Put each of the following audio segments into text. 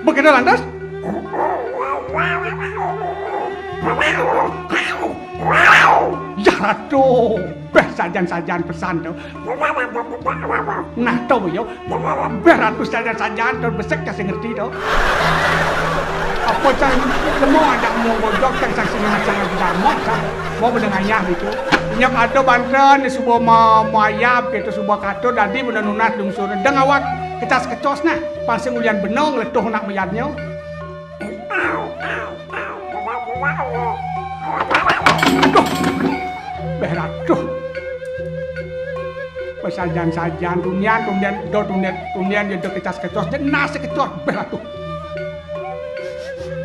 Begitu lantas? Ya ratu, sajan-sajan pesan tuh. Nah tuh yo, beratu sajan-sajan tuh besek kasih ngerti tuh. Apa cang semua ada mau godok cang saksi sangat jamak cang mau mendengarnya itu. Nyak ada banten di sebuah mayap gitu sebuah kato tadi bener nunat dungsur deng awak kecas-kecos nah pasang ulian benong letuh nak mayatnya. Aduh, beratuh. Pesajan-sajan tunian jadi kecas-kecos dan nasi kecos beratuh.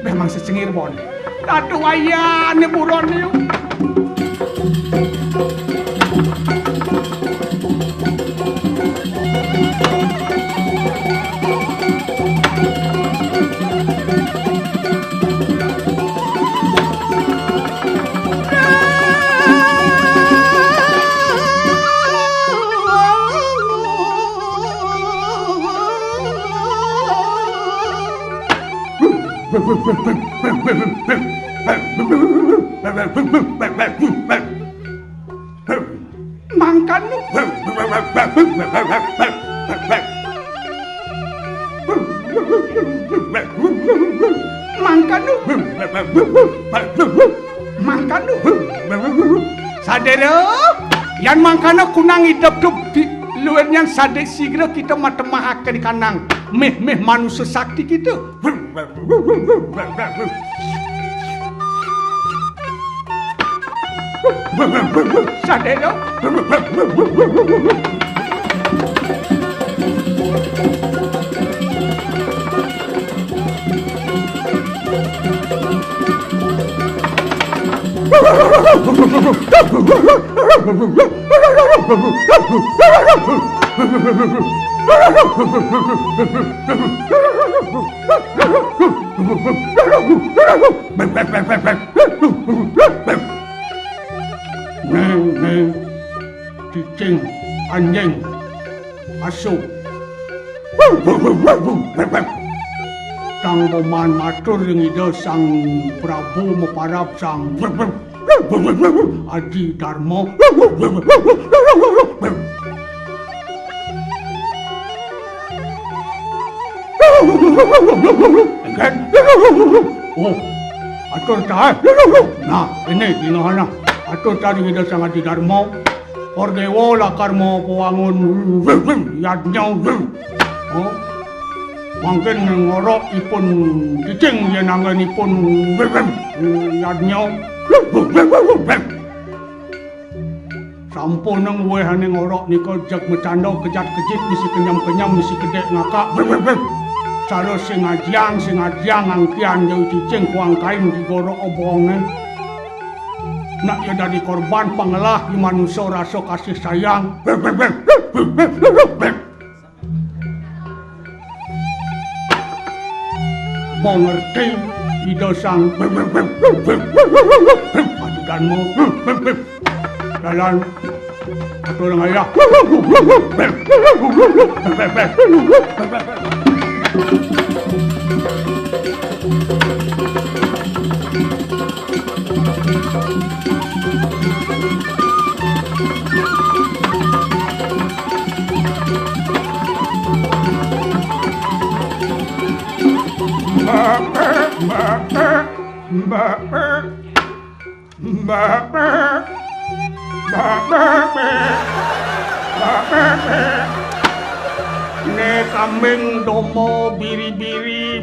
Memang sesengir bon. Aduh ayah nih buron nih. Mangkan sadero yang mangkana kunang hidup di luarnya sadek sigra kita matemahakan kanang meh manusia sakti kita. Sadero cicing, anjing, asu. Sang Boman matur ing ida Sang Prabu meparap Sang Adi Darma. Kan? Oh, atur cah. Nah, ini tinggalnya. Atur cari ida Sang Adi Darma. Ordewo lakarmo puangun yadnya. Oh. Mungkin ngorok ipun cicing yang nangan ipun yadnya. Sampun nang wehane ngorok nika jak mecando kejat-kejit misi kenyam-kenyam misi gedek ngakak. Cara sing ajang angkian jauh cicing kuang kain digorok obonge. Nak ya dari korban pangelah di manusia rasa kasih sayang. Mau ngerti ida Sang adukanmu dalam atau orang ayah. Ne kambing domo biri-biri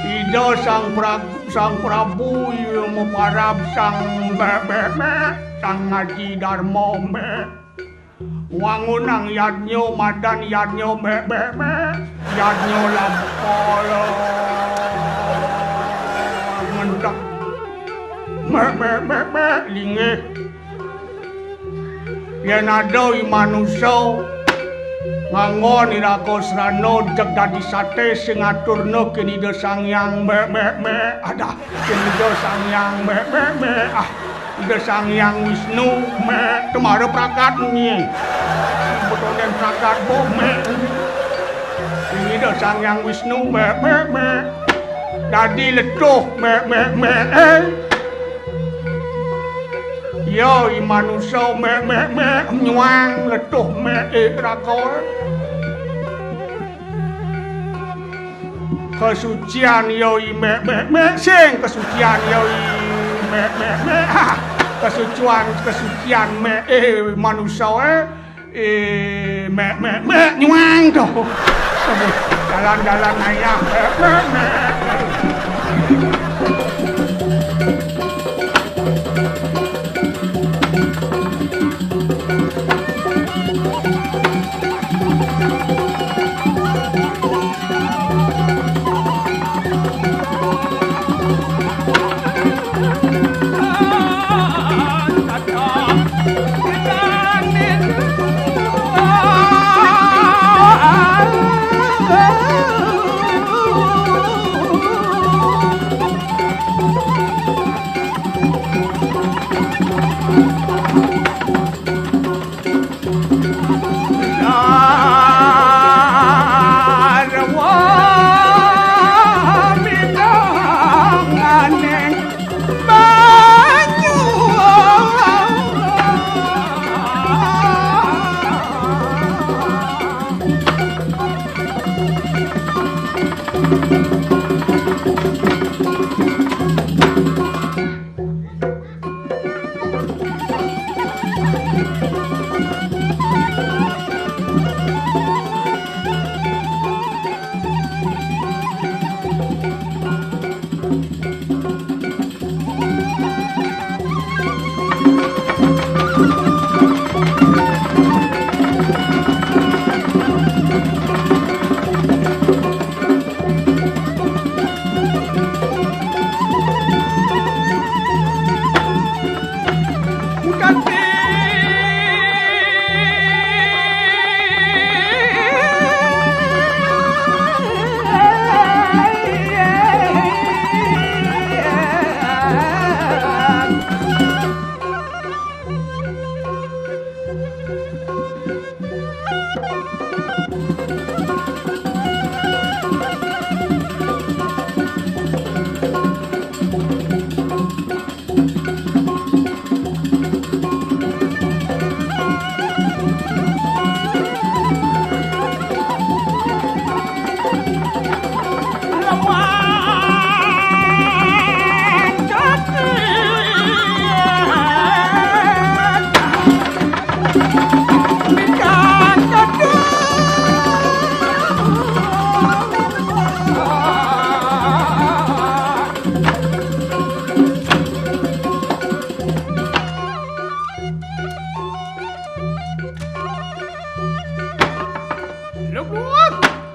ida sang Prabu yang meparap Sang Adi Darma wangunang yadnyo madan yadnyo yadnyo lampolo mendak linge yen ada manusia ngangon iraga srana jeg dadi sate sing ngaturna kinida Sang Hyang ada kinida Sang Hyang Ida Sang Hyang Wisnu temare prakat ni botonen ragat bome. Ini dah sang yang Wisnu me. Dadi letuh me. Yo manusia me nyuang letuh me rakol. Kesucian yoi me sing kesucian yoi me kesucian me manusia me nyuang tuh jalan ayam me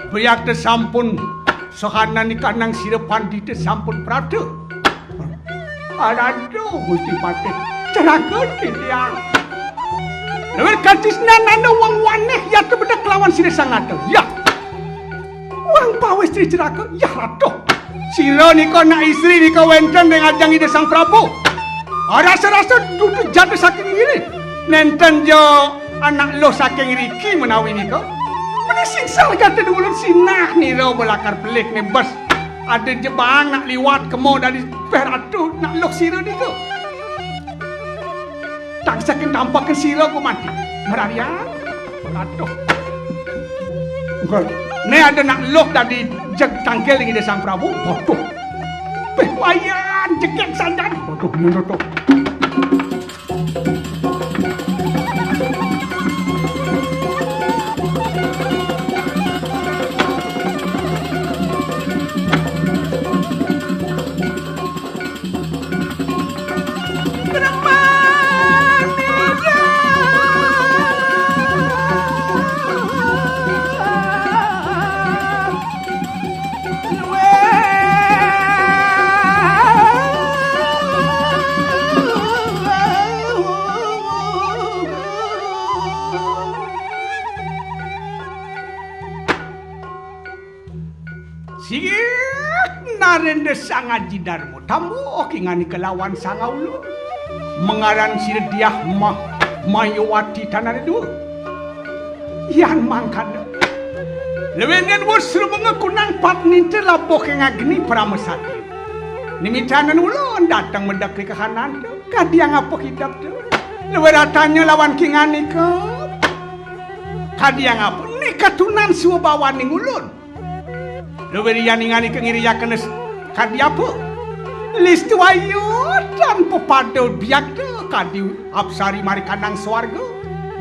Priyak sampun sohanan ikanang sirepan di sampun prada. Aduh Gusti Patih, cerakeun tiyang. Lewat kacisnan anu wong waneh ya tebedek lawan sire sangata. Ya. Wong pawestri cerakeun ya ratuh. Sira nika nak istri nika wenten ning ajang Ide Sang Prabu. Rasa-rasa dudu jatuh saking ngiri. Nenten jo anak lo saking riki menawi nika. Singsal kata dulu sinah ni raw belakar pelik ni bas ada jebang nak liwat kemo dari peratu nak lok sira ni ko tak saking tampak ke sira ko mati meraria peratu ni ada nak lok dari jeg tangkel ni Ide Sang Prabu bodoh wayan jeket sandan bodoh menurut Narende sangaji darmo tamu oki ngani kelawan sangaulu mengaran sirdiah mayawati tanah dua Yan mangkana. Lewengan wasru mengakunang patninta laboh ke ngagni pramesati. Nimitanan ulun datang mendak ke kahanan tu. Kadiang apa hidup tu. Leweratanya lawan kingani ke. Kadiang apa? Ni katunan suwa bawaning ulun. Lewerian ingani ke ngiriyakan kadi apa? Listu ayu dan pepada biak tu. Kadi apsari mari kandang swarga.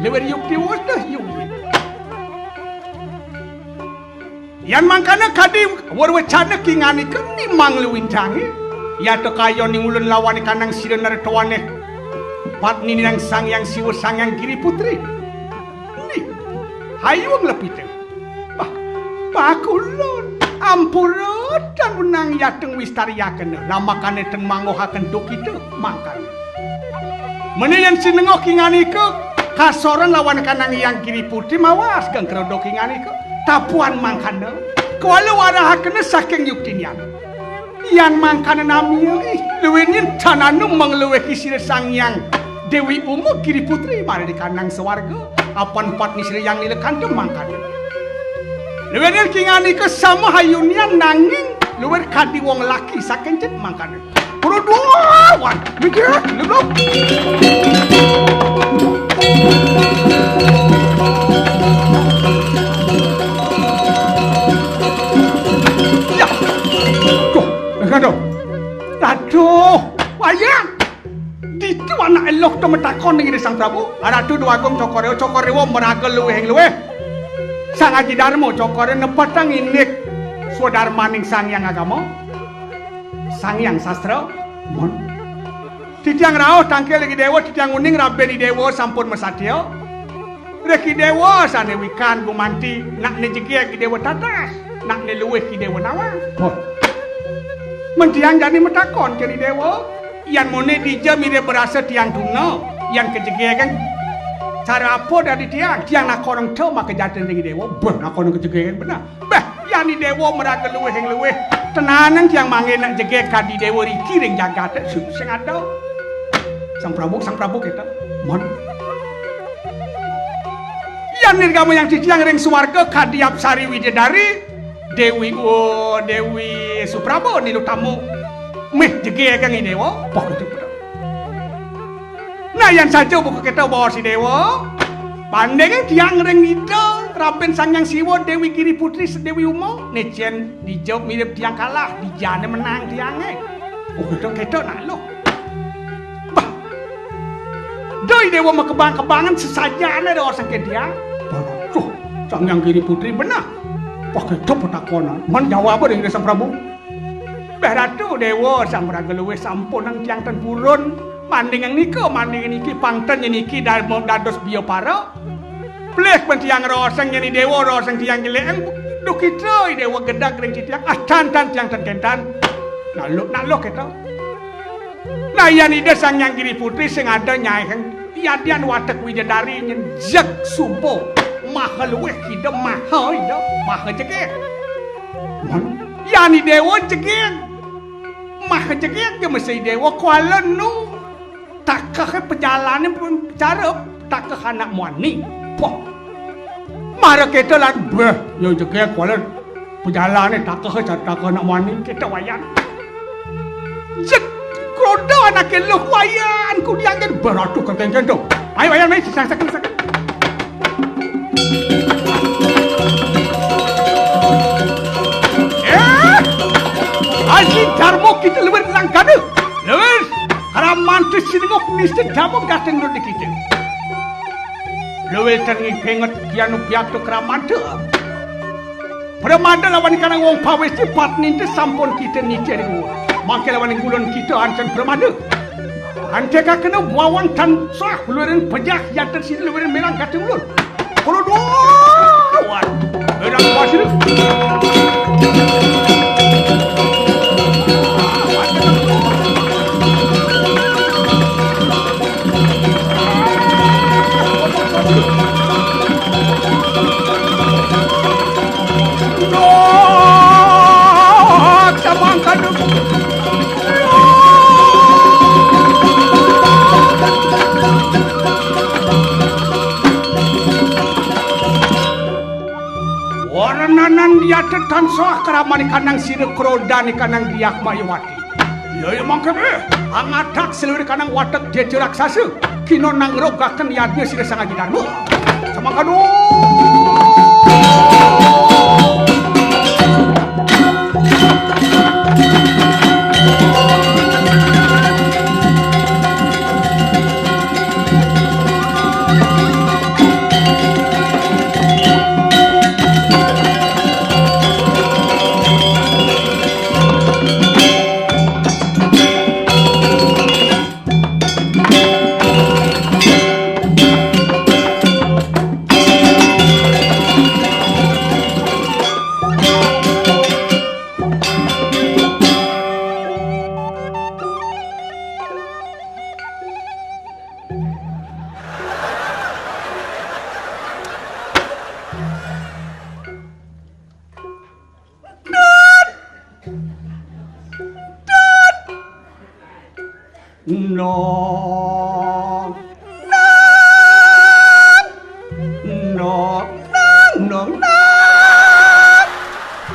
Leweri yuk diwas dah yuk. Yan mangkana kadi warwacana kingani ke ni mangluin cangi. Ya to kayo ni ulun lawan kanang sirenar tuane. Pat ni nang sang yang siwa sang yang kiri putri. Ni hayung lepite. Bah pakulun ampurut dan unang yateng wistariaken lamakane teng mangohaken dok itu mangkan. Mene yang sinengok kingani ke kasoran lawan kanang yang kiri putri mawas kang krodok kingani ke. Tapuan mangkana kalau warahakana saking yuktinian yang mangkana namanya luwenin tananu mangluwe kisir sang yang Dewi Umu kiri putri mari di kandang sewarga apan patni sire yang nilekan tu mangkana luwenin kingani ke sama hayunian nanging luwer kadi wong laki saking cek mangkana puro duawan mikir luluk Aduh, wayang. Ditu anak elok tu metakon dengan Sang Prabu. Ratu Dwagong cokorewo meragel luweh. Sang Aji Darmo cokore nepatang inik swadarmaning Sang Yang Agama. Sang Yang Sastra. Mon. Titiang rao tangkel lagi dewa titiang uning rabeni dewa sampun mesatya. Reki dewa sane wikan gumanti nak nejeki ki dewa tatas, nak ne luweh ki dewa nawa. Mon. Mentiang jadi metakon kiri dewa yang mone dija mire berasa tiang tuna yang kejege kan cara apa dari tiang nak korang tahu maka jatuh dengan dewa nak korang kejege benar yang ni dewa meraga luweh tenanan tiang mangen nak jege kadi dewa riki ring jagat sing ada Sang Prabu kita mon yang ni kamu yang tiang ring swarga kadi apsari widadari Dewi Suprabo ni lu tamu meh jege kang dewa pok itu betul. Nah yang saja buku kita bawa si dewa pandai kan tiang reng itu rapen sang yang siwa Dewi Kiri Putri Dewi Umo necen dijawab mirip tiang kalah dijane menang tiangnya oh kita nak lo bah doi dewa mau kebang-kebangan sesajana ada orang sangke tiang tuh sang yang Kiri Putri benar pakai top takonan menjawab apa dengan Sang Prabu Ratu dewa sang merageluwe sampun nang tiang ten purun manding yang niki pangten niki dados biopara plek ben tiang roseng nyeni dewa roseng tiang jelek dukitra dewa gedak ring tiang tan tiang ten kentan naluk kita nah yan ide sang yang Kiri Putri sing ada nyai kang yadian watek widadari nyen jak subo mahal weh kita mahal jegek yani dewa jegek mahal jegek ke mesti dewa kuala nu takah perjalanan pun cara takah anak muani poh mara kita lah yo jegek kuala perjalanan takah anak muani kita wayan jek krodo anak keluh wayan ku diangin beratu kengkeng tu ayo wayan mai sakit Aji Darmo kita lewer langkana lewer haramantu sinengok niste damo gateng do dikite lewer tangi penget kianu piak to kramantu pramanda lawan kanang wong pawesti patni te sampun kita nite ringu mangke lawan gulon kita ancen pramanda ante ka kena wawan tan sah leweran pejak yang tersin leweran merang gateng ulun kalau doan merang pasir Karnanan dia tetan soah keramani kanang sirek krodani kanang diak mayawati. Ya mangke angadak seluruh kanang watak jeje raksasa. Kino nang rogakan yadnya sirek sangat jidarmu. Samangkadu.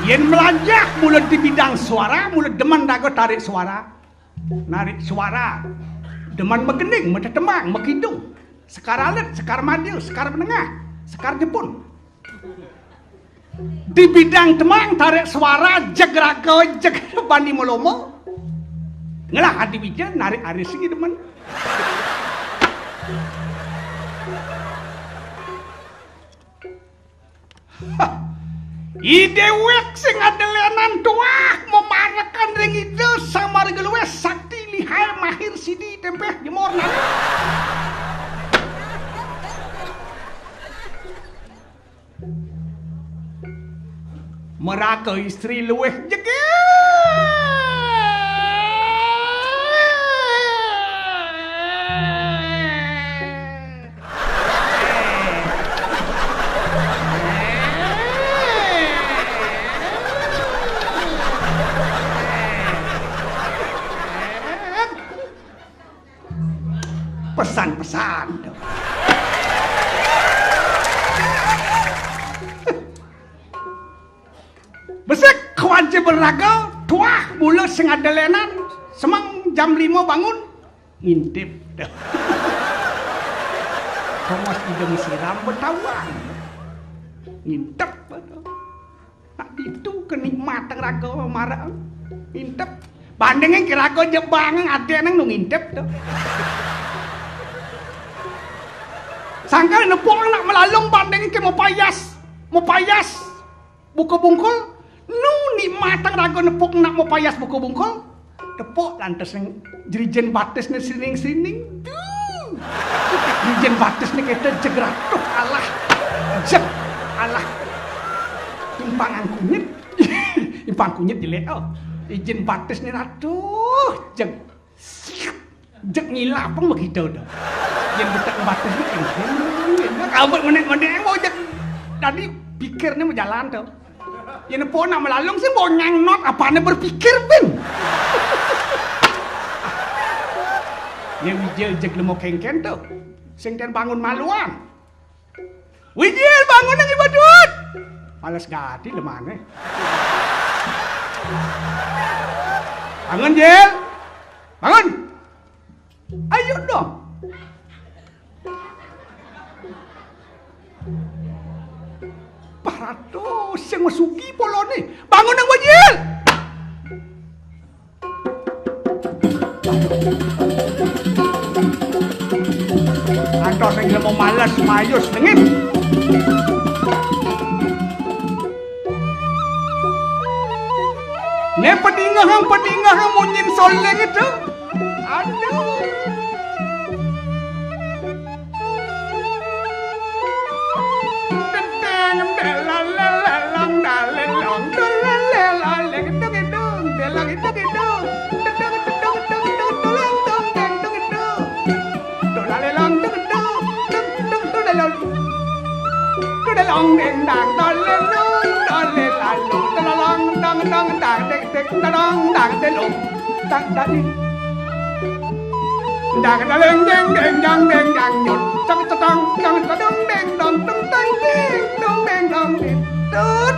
Yen melanjah mulut di bidang suara, mulut deman dago tarik suara, narik suara, deman megening, metetemang, mekidung, sekar alit, sekar madil, sekar menengah, sekar jepun. Di bidang temang tarik suara, jeg rago, jeg bandi molomo, ngelah adi bija narik aris segi deman. Ide wek sing adelenan tuah memarakan ring ide sama regeluwe sakti lihai mahir sidi tempeh jemorna. Meraka istri luweh jege. Pesan-pesan. Besek kewajib berlaga, tuah mula sing adelenan, semang jam 5 bangun, ngintip. Komos idem siram betawan. Ngintip. Nak itu kenikmatan raga marah. Ngintip. Bandingin ke raga jebang adenang nu ngintip tuh. Sangka nepok nak melalung bandingin ke mau payas, buka bungkul, nu nikmatan raga nepok nak mau payas buka bungkul, tepok lantas yang jerijen batis ni sining, jerijen batis ni kita jegratuh Allah, impangan kunyit dilek, jerijen batis ni ratuh, jeg ngilap pun begitu dah. Yang betak batas ni kabut menit-menit mau jak tadi pikirnya mau jalan tu. Yang pun nak melalung sih mau nyang not apa anda berpikir pun. Yang wijil jak lemo kengken tu. Sing dan bangun maluan. Wijil bangun lagi badut. Malas gati lemane. Bangun Jil. Bangun. Ayo dong. Paratos yang masuki polo ni. Bangun ang wajil. Antos yang mau malas mayus dengin. Ne pedingah munyin soleng itu. Aduh. Long đèn đàng đón lên lung đón lên lại lung ta long đong đong đàng đếch đếch ta đong đàng đếch lung đàng đàng đi đàng đàng lên đèn đèn đàng nhột chắc ta đong đong ta đong đèn đong tung tăng đèn đong đèn đong đèn đốt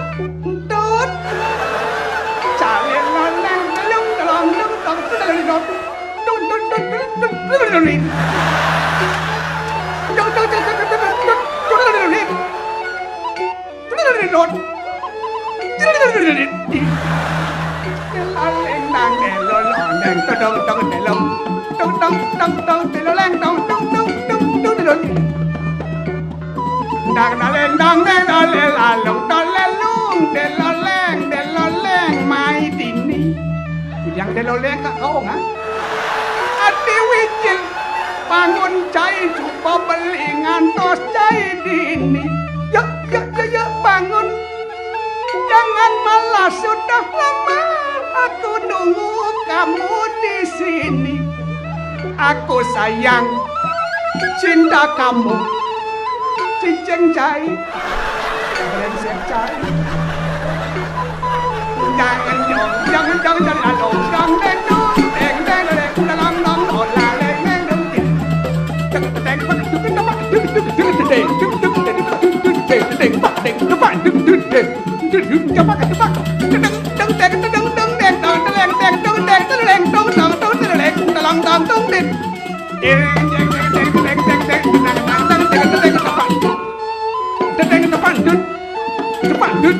Yang deloleng kak kau nggak? Ati wicil bangun cai coba beli ngantos cai dini. Ya bangun. Jangan malah sudah lama aku nunggu kamu di sini. Aku sayang cinta kamu. Cincin cai, brengsek cai. Jangan along dong deng dong deng deng deng dalam dong dong la leng deng dong deng deng pak deng pak deng deng deng deng deng pak deng pak deng deng deng japak japak deng deng deng deng deng deng dong deng deng dong deng deng dong dong dong deng dalam dong dong deng deng deng deng deng deng deng nang nang deng deng deng pak deng depan deng depan deng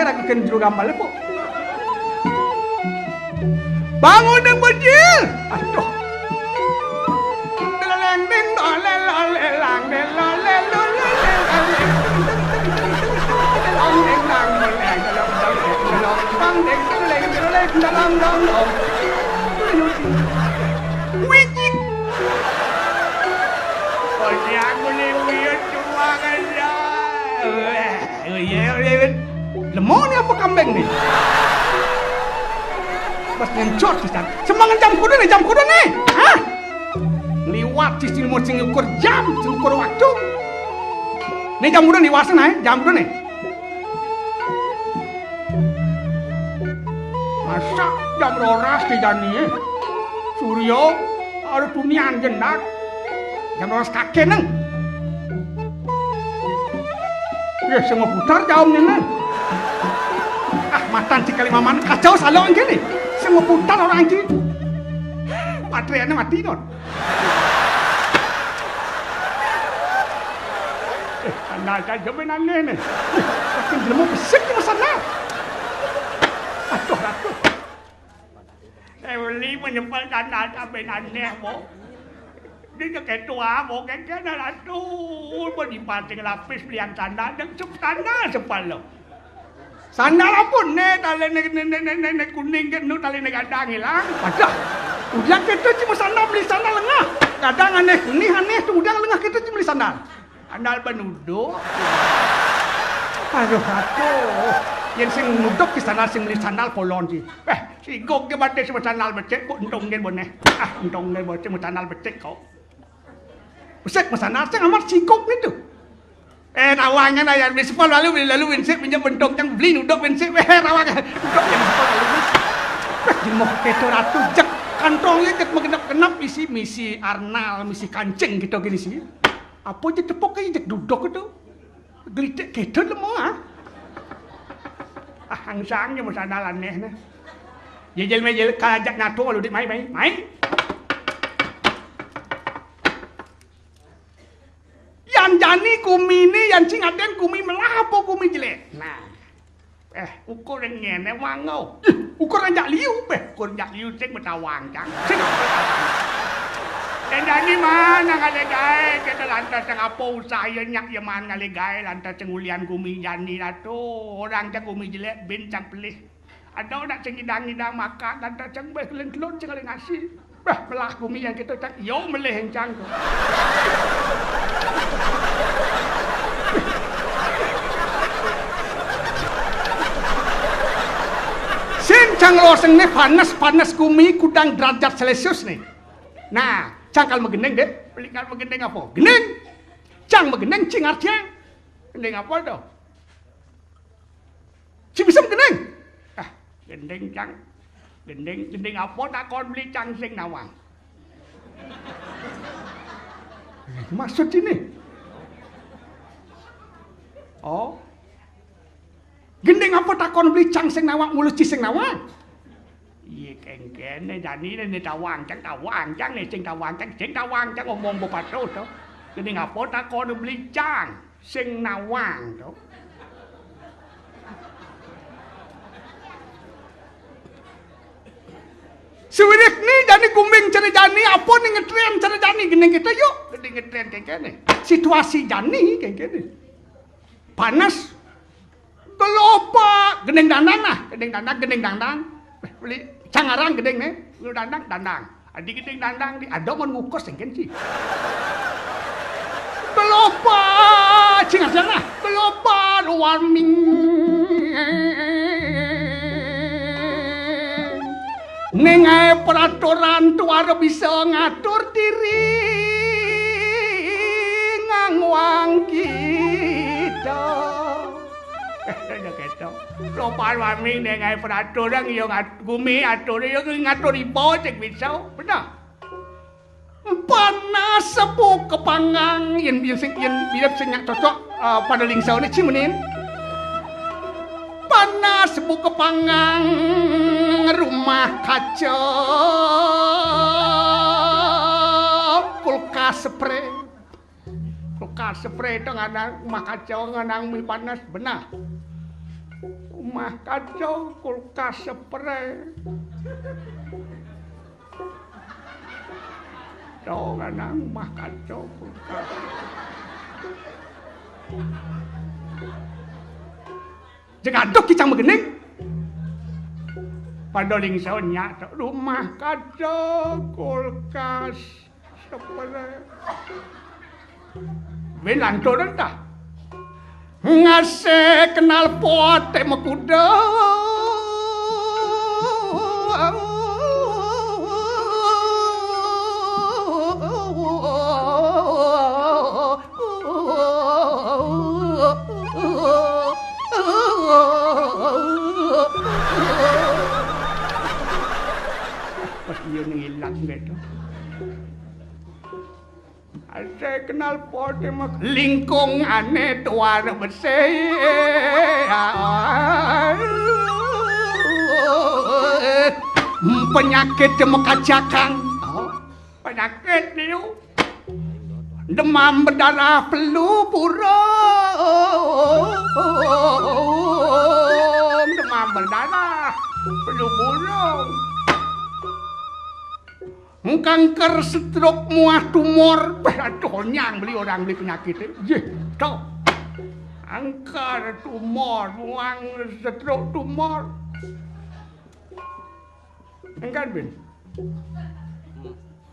aku kan juru gamal po. Bangun dan berdiri. Aduh. Leleng ding dolel lelang delolel Wicik. Oh, aku ni wiut cuma aja. Lemon apa kambing nih? Pas ngencot sih kan. Semangat jam kuda nih. Hah? Liwat sih mau ukur jam, ukur waktu. Nih jam kuda nih wasan nih, jam kuda nih. Masa jam roras di jani? Suryo, ada tunian jenak. Jam roras kakek neng. Ya, semua putar jauhnya neng. Matan si kali maman kacau salong gini. Semua putar orang ini. Patriannya mati non. Anda aja jaminan nih. Makin jelemu besik di sana. Aduh. Saya beli menyempalkan ada benannya mo. Dia kayak tua mo kayak aduh. Mau dipancing lapis belian tanda dan tanda sepal lo. Sandal pun tali kuning kan tali gadang hilang. Padah. Udang kita cuma sandal beli sandal lengah. Kadang aneh tu udang lengah kita cuma beli sandal. Sandal penuduk. Aduh. Yang sing nuduk di sana sing beli sandal polon sih. Si gok ke batik cuma sandal becek kok untung gen boneh. Untung gen bocah cuma sandal becek kau. Besek sandal sing amat si gok itu. Rawangnya na yan, bisipal lalu winsip pinjam bentuk yang beli nudok winsip rawangnya nudok yang bisipal lalu jemoh keto ratu jek kantongnya jek mengenap misi arnal misi kancing gitu gini sih apa aja tepuk aja jek duduk itu gelitek keto lemah hangsangnya mau sandal aneh nah jejel kajak nato lalu di main Jani kumi ni yang cing aden kumi melapo kumi jelek. Nah, ukur yang ngene wangau. Ukur yang jak liu cing betawang cang. Cing Jani mana ngalegai kita lantas cang apa usaya nyak ya man ngalegai lantas cing ulian kumi jani atu orang cang kumi jelek bincang pelih. Ada nak cing hidang makan lantas cang kelon cing ngasih. Belah kumi yang kita cang yo meleh yang cang. Cang loseng nih panas kumi kudang derajat Celcius nih. Nah, cangkal megeneng deh. Pelikal megeneng apa? Geneng. Cang megeneng cing artiang. Geneng apa tuh? Cing bisa megeneng. Geneng cang. Geneng apa tak kon beli cang sing nawang. Maksud ini. Oh. Gending apa takon blicang sing nawang mulus sing nawang? Iya kene jani ne tawang cang ne sing tawang cang ngomong bopatro to. Gending apa takon blicang sing nawang to. Sewirik ni jani kumbing cara jani apa ni ngetren cara jani gending kita yuk gending ngetren kayak gini. Situasi jani kayak gini. Panas kelopak gending dandang nah gending dandang beli cangarang gending nih lu dandang adi gending dandang di ada mon ngukos engken sih kelopak cingat sana kelopak warming nengai peraturan tuara bisa ngatur diri ngangwang kita keto. Lopan mami nengai peraturan yo gumi atur yo ngatur ibo cek bisa. Benar. Panas sepuk kepangang yen bilap sing cocok pada lingsau ni cimenin. Panas sepuk kepangang rumah kaca. Kulkas spray. Kulkas spray itu nganang rumah kacau nganang mi panas benar. Rumah kacau kulkas spray. Tuh nganang rumah kacau kulkas. Jika aduk kicang begening. Pada lingsau nyak rumah kacau kulkas spray. Belanto dah. Ngasih kenal pot mekuda. Pas dia ngilang gitu. Saya kenal pot lingkung aneh tuar bersih. Penyakit mekacakan. Oh, penyakit dia. Demam berdarah flu burung. Demam berdarah flu burung. Kanker, stroke, muah, tumor. Aduh, nyang beli orang beli penyakit. Ye, tau. Kanker, tumor, muang, stroke, tumor. Engkan, Ben?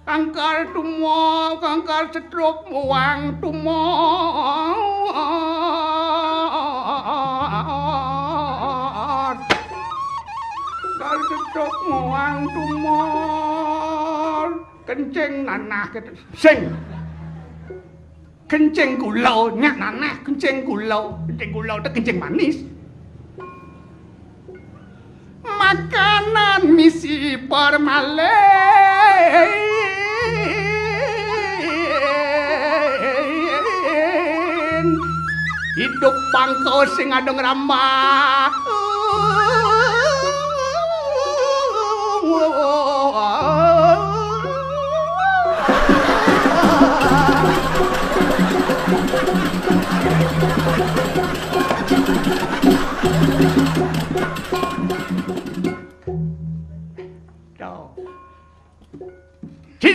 Kanker, tumor, kanker, stroke, muang, tumor. Kanker, stroke, muang, tumor. Kencing nanah sing kencing gulau nyak nanah kencing gulau itu kencing manis makanan misi formalin hidup bangko sing ada ngerambah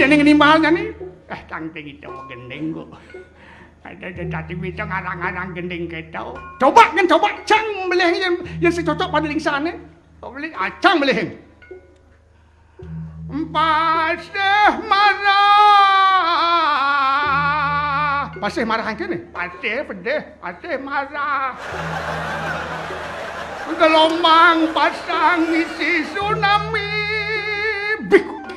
Ning nimbalnya nih, tangting itu gending kok. Ada tadi kita ngarang-ngarang gending kita. Coba cang beleh yang secocok pada lingsane. Kau beli acang beleh. Pasih marah. Pasih marah kene? Pasih pedih, pasih marah. Gelombang pasang isi tsunami.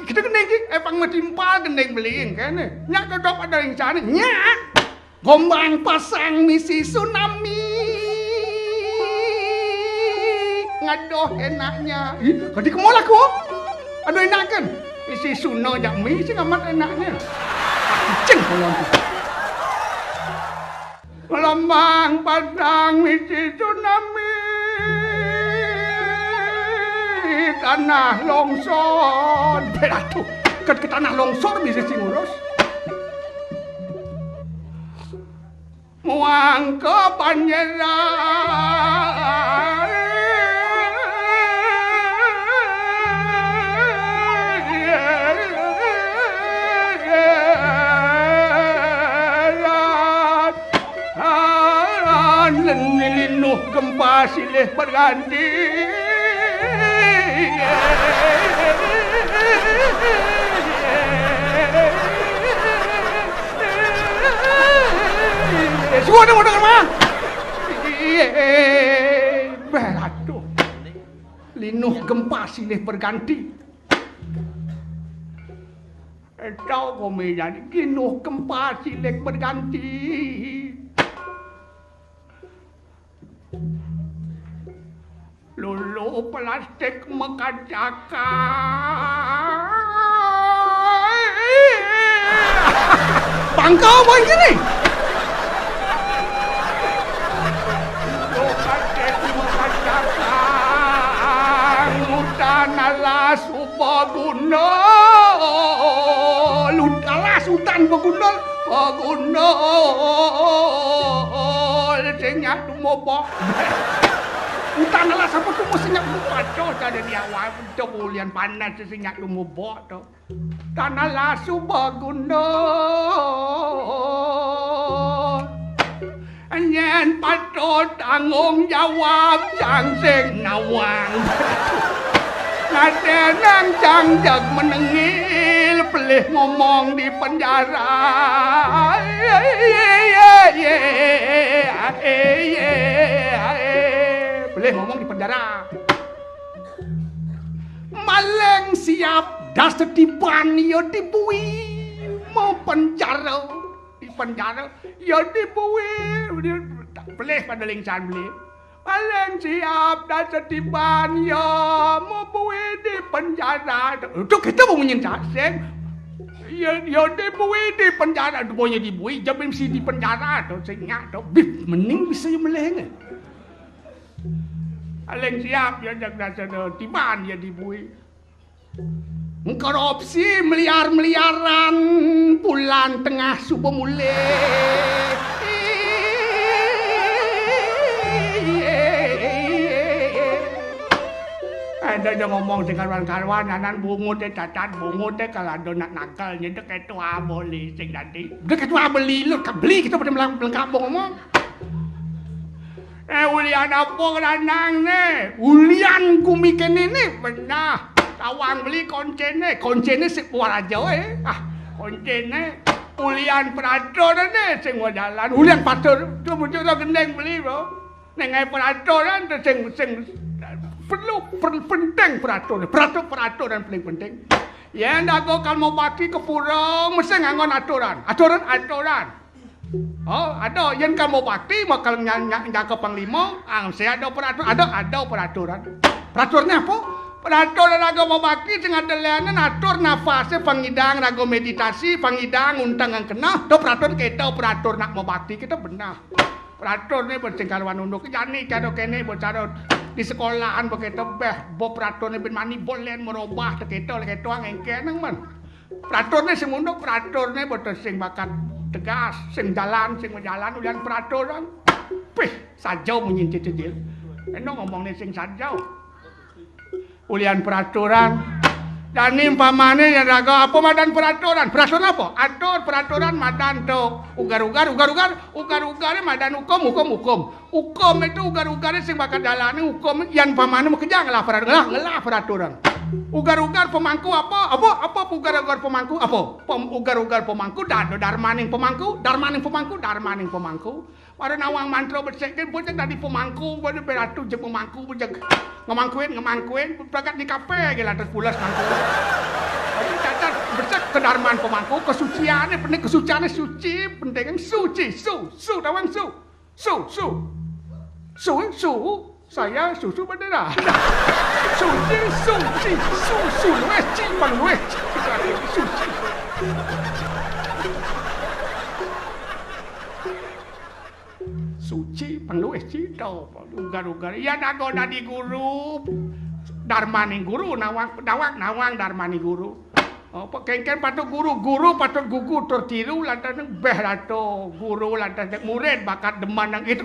Kita gending epang metimpal gending beliin kene. Nyak cocok ada yang sana. Nyak. Gombang pasang misi tsunami. Ngadoh enaknya. Kadi kemol aku. Aduh enak kan. Misi suno jak misi amat enaknya. Kucing kalau Lembang padang misi tsunami tanah longsor beratu ke tanah longsor bisa sing urus muang ke panjeran linuh gempa silih berganti semua ada mau dengar mah beratu linuh gempa silih berganti tahu komedian linuh gempa silih berganti lulu plastik mengkacakan bangkau apa ini? Lulu plastik mengkacakan hutan alas ubaguna alas hutan baguna sehingga tumobok hutan alas apa tu mesti nak baca ada di awal tu bulian panas sehingga tumobok tu tanah lasu baguna nyen patut tanggung jawab sang sing nawang ngadenang jangjak menengil pelih ngomong di penjara pelih ngomong di penjara maleng siap das tetipan ya dibui mau penjara di penjara ya dibui pelih pada lingsan pelih maleng siap dan setiban ya mau bui di penjara itu kita mau menyentak ya dibui di penjara itu punya dibui jam mesti di penjara tu sehingga tu bip mening bisa yang meleng maleng siap ya dan setiban ya dibui korupsi miliar-miliaran bulan tengah subuh mulai ada ngomong dengan kawan-kawan anan bungut teh cacat bungut teh kalau ada nak nakalnya dek ketua beli sing tadi dek ketua beli lu beli kita pada melengkap ngomong ulian apa keranang ne ulian kumiken ini pernah tawang beli koncene sepuar aja koncene ulian peraturan ne sing jalan ulian patur tu muncul gendeng beli bro nengai peraturan tu sing perlu penting peraturan peraturan paling penting ya ndak kalau mau bagi ke pura mesti nganggon aturan oh ada yang kalau mau bakti bakal nyang ke panglima saya ada peraturan peraturannya apa peraturan raga mau bakti sing adeleane atur nafase pangidang raga meditasi pangidang untang ang kena do peraturan kita peratur nak mau bakti kita benar peratur ni bercengkarwan unduk jani cara kene cara di sekolahan begitu bo peratur ni ben mani boleh merubah kita ngengke nang man peratur ni sing unduk peratur ni betul sing bakat tegas sing jalan ulian peraturan pih sajau menyintit-cintit eno ngomong ni sing sajau ulian peraturan dan impamane yang raga apa madan peraturan apa atur peraturan madan tu ugar-ugar madan hukum itu ugar-ugar sing bakal jalani hukum yang pamane mau kerja ngelah peraturan ugar-ugar pemangku apa ugar-ugar pemangku apa ugar-ugar pemangku darmaning pemangku pada nawang mantra bersekin bocah tadi pemangku pada beratu je pemangku bocah ngemangkuin berangkat di kafe gila terpulas mangku jadi cacat bersek kedarman pemangku kesuciannya penting kesuciannya suci penting suci tawang su saya susu bendera suci luwes cimbang luwes suci to ugar-ugar. Ya nago dadi guru. Darmani guru nawang darmani guru. Apa kengken patut guru patut gugu tur tiru lantas beh rato guru lantas murid bakat deman nang itu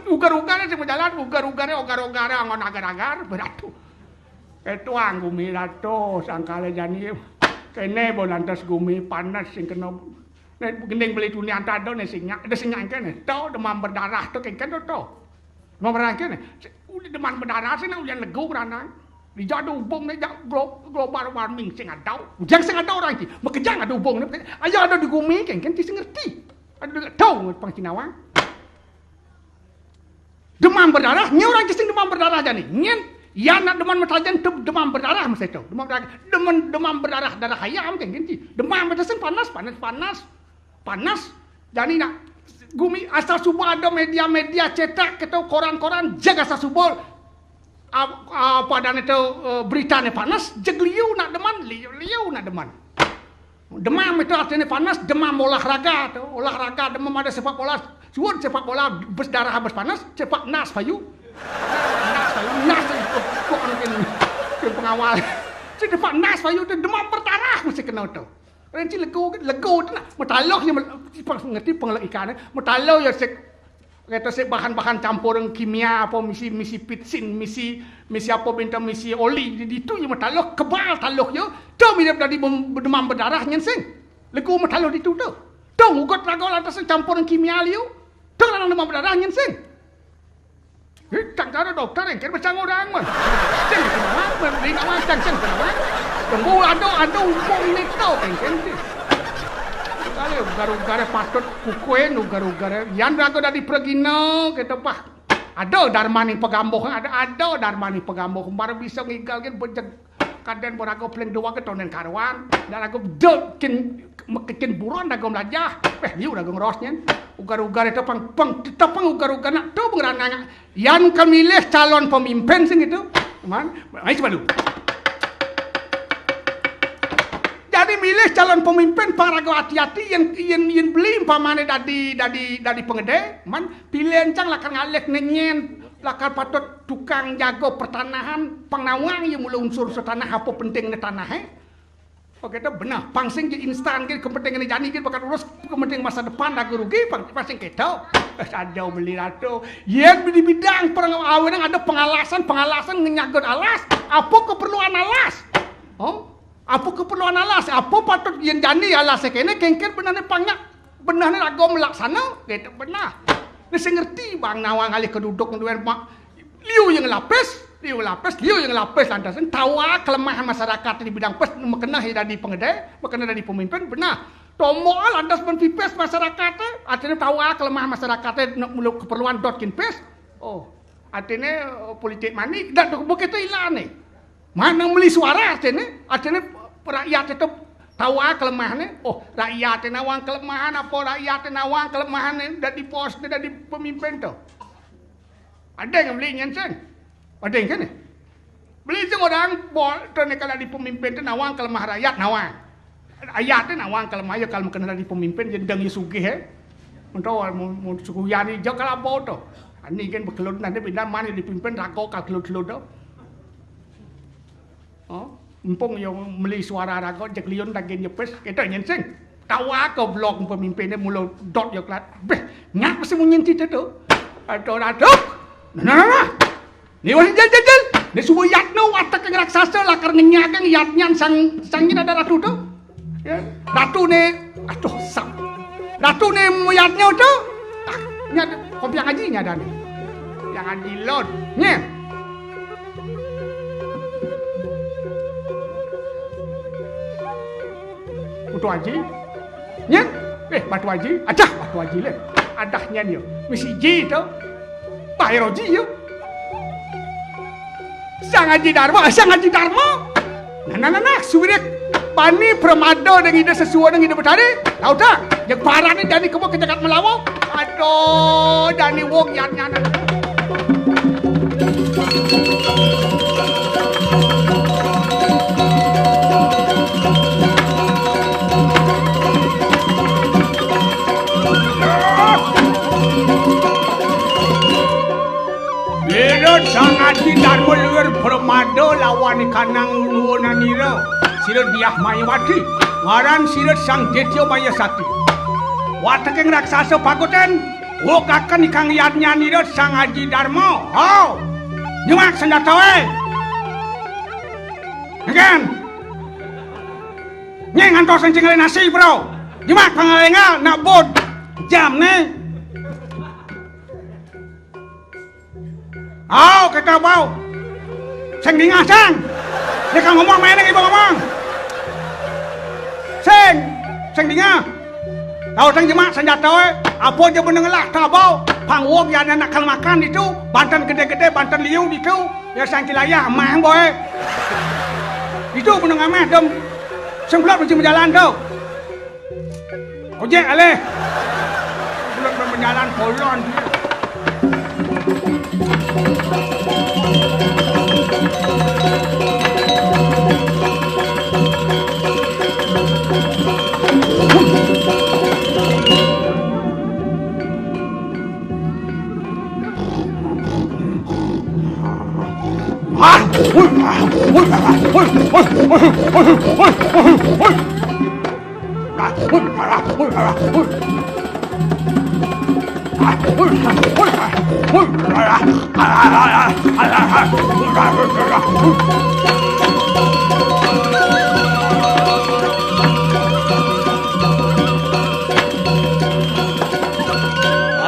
ugar-ugar sing jalan ugar-ugar angon agar-agar beratu. Itu gumi rato sangkale jani kene bo lantas gumi panas sing kena nek gending beli dunia antado nek sing ada sing kene to demam berdarah to kengken to. Demam berdarah kene demam berdarah sing ulian lego ranang. Di jadu ubung ni global warming sing adau. Ujang sing adau orang ki. Makejang ada ubung ni. Ayo ada di gumi kan ti sing ngerti. Ada tahu pang Cinawang. Demam berdarah, nya orang ki sing demam berdarah jani. Nyen ya nak demam matajan demam berdarah mesti tahu. Demam berdarah darah ayam kan ti. Demam berdarah panas. Jadi nak gumi asal subuh ada media-media cetak kita koran-koran jaga asal subuh padane itu beritanya panas, jegliu nak deman, liu nak deman. Demam itu artinya panas, demam olahraga, demam ada sepak bola, suut sepak bola berdarah habis panas, sepak nas payu. Nas kok mungkin pengawal. Sepak nas payu itu demam berdarah mesti kena tu. Renci lego tu nak, metaloh yang ngerti pengelak ikan, metaloh ya kata bahan-bahan campuran kimia apa misi pitsin misi apa bintang misi oli itu yang metaloh kebal taloh yo tu mirip dari demam berdarah nyenseng legu metaloh itu tu ugot rago lantas campuran kimia liu tu orang demam berdarah nyenseng tak ada dokter yang kira macam orang mah ceng kenapa beri nama ceng kenapa tunggu ada umum ni tau kan kali ugar-ugar patut kukuen ugar-ugar yang rago dari pergino kita pah ada darmani pegamboh ada darmani pegamboh baru bisa ngigal kan bejeg kaden borago pleng dua ke tonen karwan dan aku kin buron dago melajah liu dago ngerosnya ugar-ugar itu pang ugar-ugar nak tu pengeranang yang kemilih calon pemimpin sing itu man ayo coba dulu. Jadi milih calon pemimpin parago hati-hati yang beli umpamane dari pengede man pilih encang lakar ngalek nenyen lakar patut tukang jago pertanahan pengnawang yang mula unsur setanah apa penting ni tanah oke itu benar pangsing je instan ke kepentingan jani ke bakat urus kepentingan masa depan dah rugi pangsing kita ada beli ratu yang di bidang pengawalan ada pengalasan ngenyagot alas apa keperluan alas apa keperluan alas? Apa patut yang jani alas kene kengker benarnya panyak benarnya lagu melaksana gitu benar. Ni saya ngerti bang nawang alih keduduk duan mak liu yang lapis lantas tahu kelemahan masyarakat di bidang pes makena dari pengede makena dari pemimpin benar. Tomo lantas menpipes masyarakat artinya tahu kelemahan masyarakat nak mulu keperluan dotkin pes. Oh, artinya politik manik dan begitu ilah ni. Mana beli suara artinya rakyat itu tahu kelemahannya. Oh, rakyat nawang kelemahan apa rakyat nawang kelemahan dari pos dari pemimpin tu. Ada yang beli nyensen. Ada yang kan? Beli tu orang bol tu kalau di pemimpin tu nawang kelemah rakyat nawang. Rakyat tu nawang kelemah ya kalau kena di pemimpin jadi dang sugih Untuk mau suku yani jauh kalau apa tu. Ini kan berkelut nanti benda mana dipimpin rago kalau kelut tu. Mumpung yang beli suara rago jeklion daging nyepes kita nyensen tahu aku blog pemimpinnya mula dot yo klat beh ngap mesti munyin tu aduh nah ni wali jel ni subuh yatno watak yang raksasa lakar ngenyagang yatnyan sangin ada ratu tu ya ratu ni aduh sam ratu ni yatnya tu nya kopi yang ngaji nya ada ni yang ngaji lord nya Batu Haji, nya, Batu Haji, Batu Haji le, adahnya ni, misi Ji tu, Pak Roji yo, Sang Haji Dharma, nah, suwirik, bani permado dengan ide sesuai dengan ide betari, tahu tak? Yang parah ni jadi kau kejagat melawak, aduh, jadi wong yan. sang Adi Darmo leueur permado lawan kanang nuwunanira Sireut Diah Mayawati ngaran Sireut Sang Jetyo Mayasati watekeng raksasa pagoten wokaken ikang yadnyanira Sang Adi Darmo ho nyemak senjata we ngken nyeng antos encing nasi bro nyemak pangalengal nak bot jam ne oh kita bau sing dingah sang dia kan ngomong meneng ibu ngomong sing dingah tahu sing jemak senjata we apa aja bener lah tabau pangwong ya anak kal makan itu bantan gede-gede bantan liu itu ya sang kilayah mah boy itu bener ngameh dem semblot mesti berjalan tuh ojek aleh semblot berjalan polon dia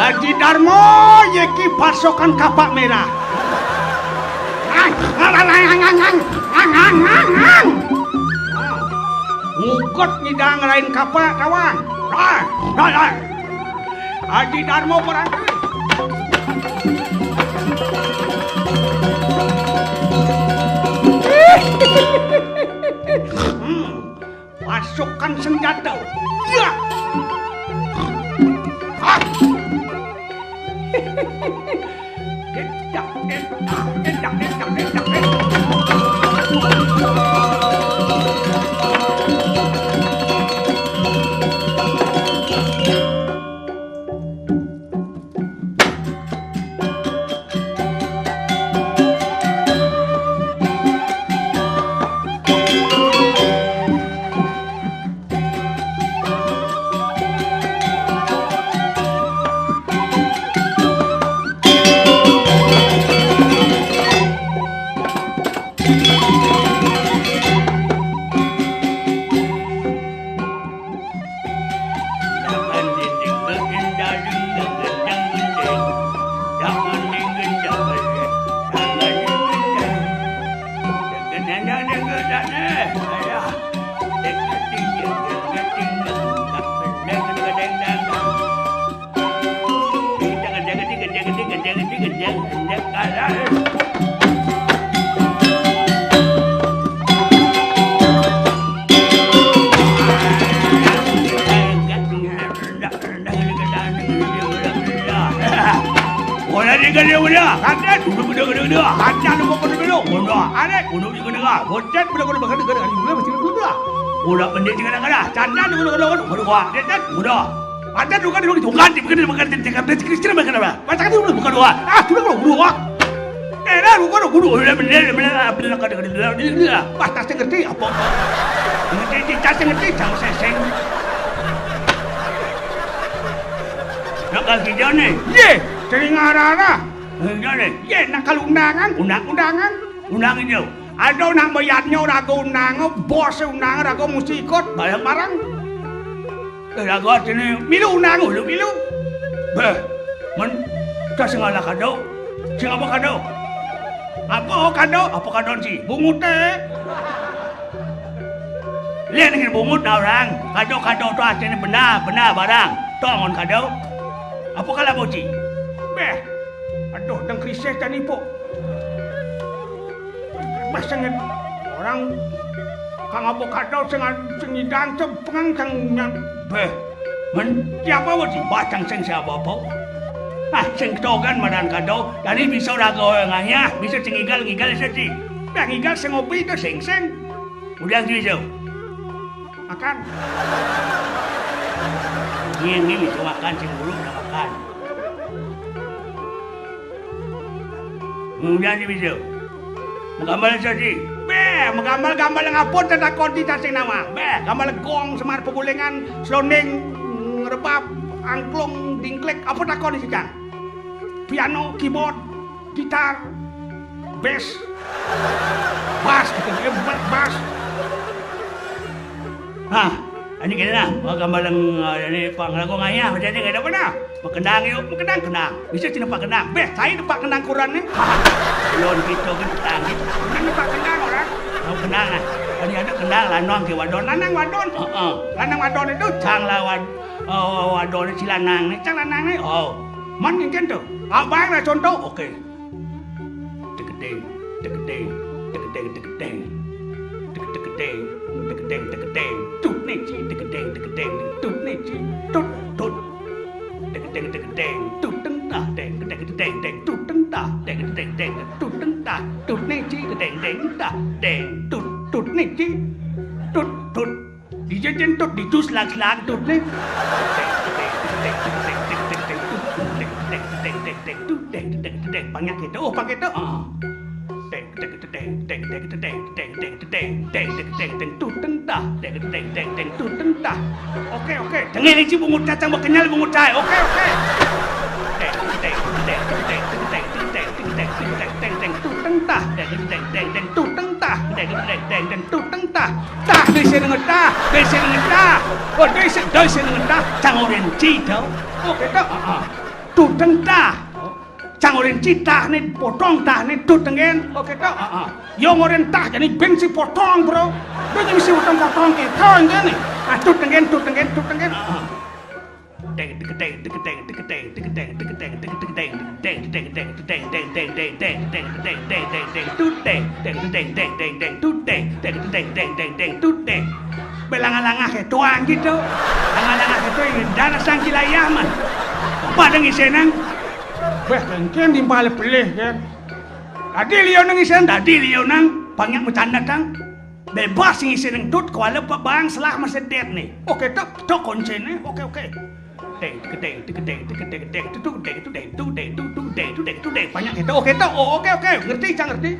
Adi Darmo yeki pasokan kapak merah ngukut ngidang lain kapak kawan Adi Darmo perang pasukan senjata ya udah pendek dengan negara canda dengan udah ada juga di bukan kenapa baca itu bukan doa sudah kalau guru bukan guru udah bener batasnya ngerti apa ngerti ngerti jangan seseng nakal hijau nih ye sering arah hijau nih ye nakal undangan hijau ada nang bayatnya ragu undangan bos undangan ragu mesti ikut barang-barang ragu sini milu undangan lu milu beh men kasih ngalah kado siapa kado apa kado sih bungut teh lihat nih bungut orang kado tuh aslinya benar barang tongon kado apa kalah boci beh aduh dan krisis dan ipo Masangan orang kang avocado sing ngidang cepeng kang beh men siapa wae batang sing siapa apa sing togan madan kado dari bisa rago nganya bisa sing ngigal sih dah ngigal sing ngopi itu sing udah gitu makan ini bisa makan sing buruk udah makan Jangan bisa. Menggambar saja. Menggambar ngapun tetakon di tasing nama. Gambar gong, semar pegulingan, selonding, ngerebab, angklung, dingklek, apa takon sih kan? Piano, keyboard, gitar, bass, bass. Ini kita na, gambar ng ini panglago ngaya, macam ni kita mana? Makendang yuk, kenang. Bisa cina pak kendang. Saya tempat kendang kurang ni. Lon kita kendang gitu. Mana tempat kendang orang? Tahu kendang ah? Ini ada kendang lanang ke wadon. Lanang wadon itu Cang lawan wadon si lanang ni. Cang lanang ni. Oh, man yang kento. Abang lah contoh. Okey. Tegedeng. Tut ni ci, tegedeng. Tut ni ci, tut. Tegedeng. Tut teng tah, deng. Tut teng tah, deng. Tut teng tah. Tut ni ci, deng tah, deng. Tut ni ci, tut. Di jajan tut, di tus lag tut ni. Banyak kita. Oh, pakai tu. Okey. Tengah ni bungut cacang berkenyal bungut cai. Okey. Tah, desi dengan tah. Oh, desi dengan tah. Cang orang cita. Okey tak? Tu tentah. Cang orang cita ni potong tah ni tu tengen. Okey tak? Yang orang tah jadi bensi potong bro. Dia mesti potong kita enggak ni. Tu tengen. Belang-langah ke tuang gitu. Langah-langah ke tu dana sang kilayah man. Apa dengan senang? Kan di balik pelih kan. Tadi liau nang banyak bercanda tang. Bebas ngisi nang tut kuala bang selah masa det ni. Okey tak kunci ni. Okey. Banyak kita. Okey tak. Oh okey. Ngerti cang ngerti.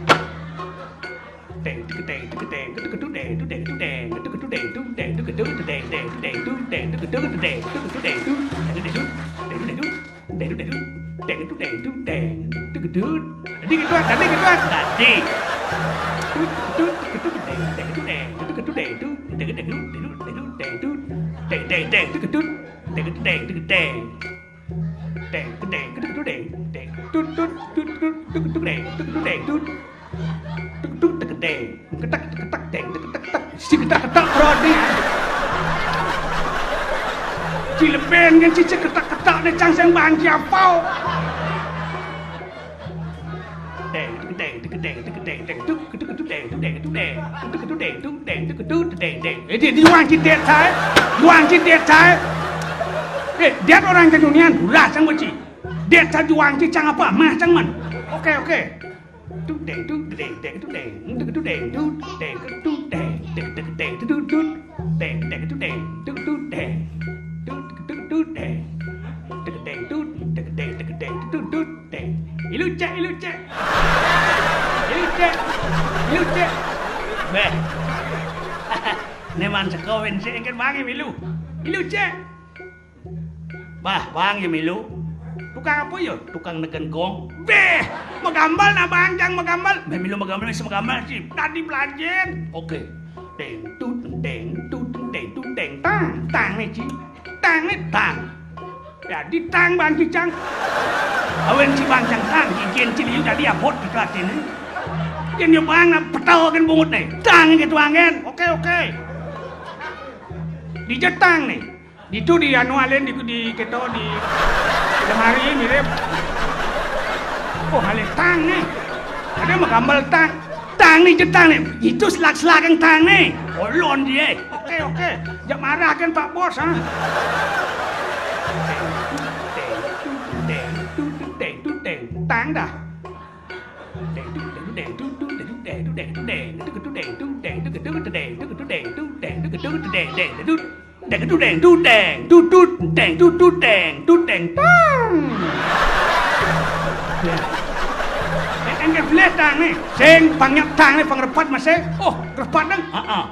Cilepen kan cici ketak-ketak ni cangseng bang siapau. Dia diuang cidet saya. Dia orang ke dunia dula sang beci. Dia tak diuang cicang apa mah cang man. Okey. Ilu cek. Beh. Neman sekawin si engkan wangi milu. Ilu cek. Bah, wangi milu. Tukang apa yo? Tukang neken gong. Beh, magambal na bang jang magambal. Beh milu magambal bisa magambal sih. Tadi belajar. Okey. Deng tang ni ci. Tang. Jadi tang bang cicang. Awen si bang cang tang cincin cili jadi apot di kelas ini. Yang yo bang na petau kan bungut ni. Tang gitu angen. Okey. Di jetang ni. Itu di anualen di kita di lemari mirip. Oh, hale tang ni. Ada magambal tang. Tang ni jetang ni. Itu selak-selak yang tang ni. Olon dia. Okey. Jangan marah kan Pak Bos ha. Tang dah. ke beletang nih. Sing banyak tang nih pangrepat Mas. Oh, repat nang. Heeh.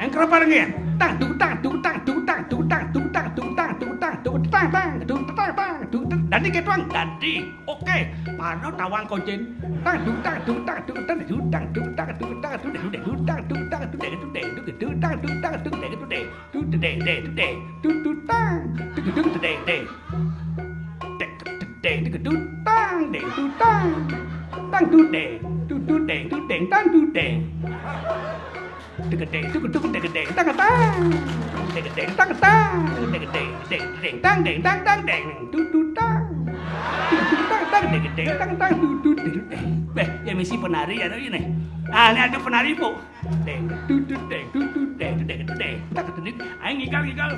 Yang kerepat nang. Tang tuk tang tuk tang tuk tang tuk tang tuk tang tuk tang tuk tang tuk tang tang tuk tang tang tuk. Dadi ketuang dadi. Oke, pano tawang koncin. Tang tuk tang tuk tang tuk tang tuk tang tuk tang tuk tang tuk tuk tang tuk tang tuk tuk tuk tang tuk tang tuk tuk tuk tuk tuk tuk tang tuk tuk tuk tuk đèn cái đút tang đèn đút tang đút đèn đút đèn tang đút đèn cái đèn tang cái tang cái đèn tang cái tang đèn tang đèn đút tang đèn đút Beh, ya misi penari ya tadi nih. Ah, ini ada penari bu. đèn tang cái Ayo ngikal.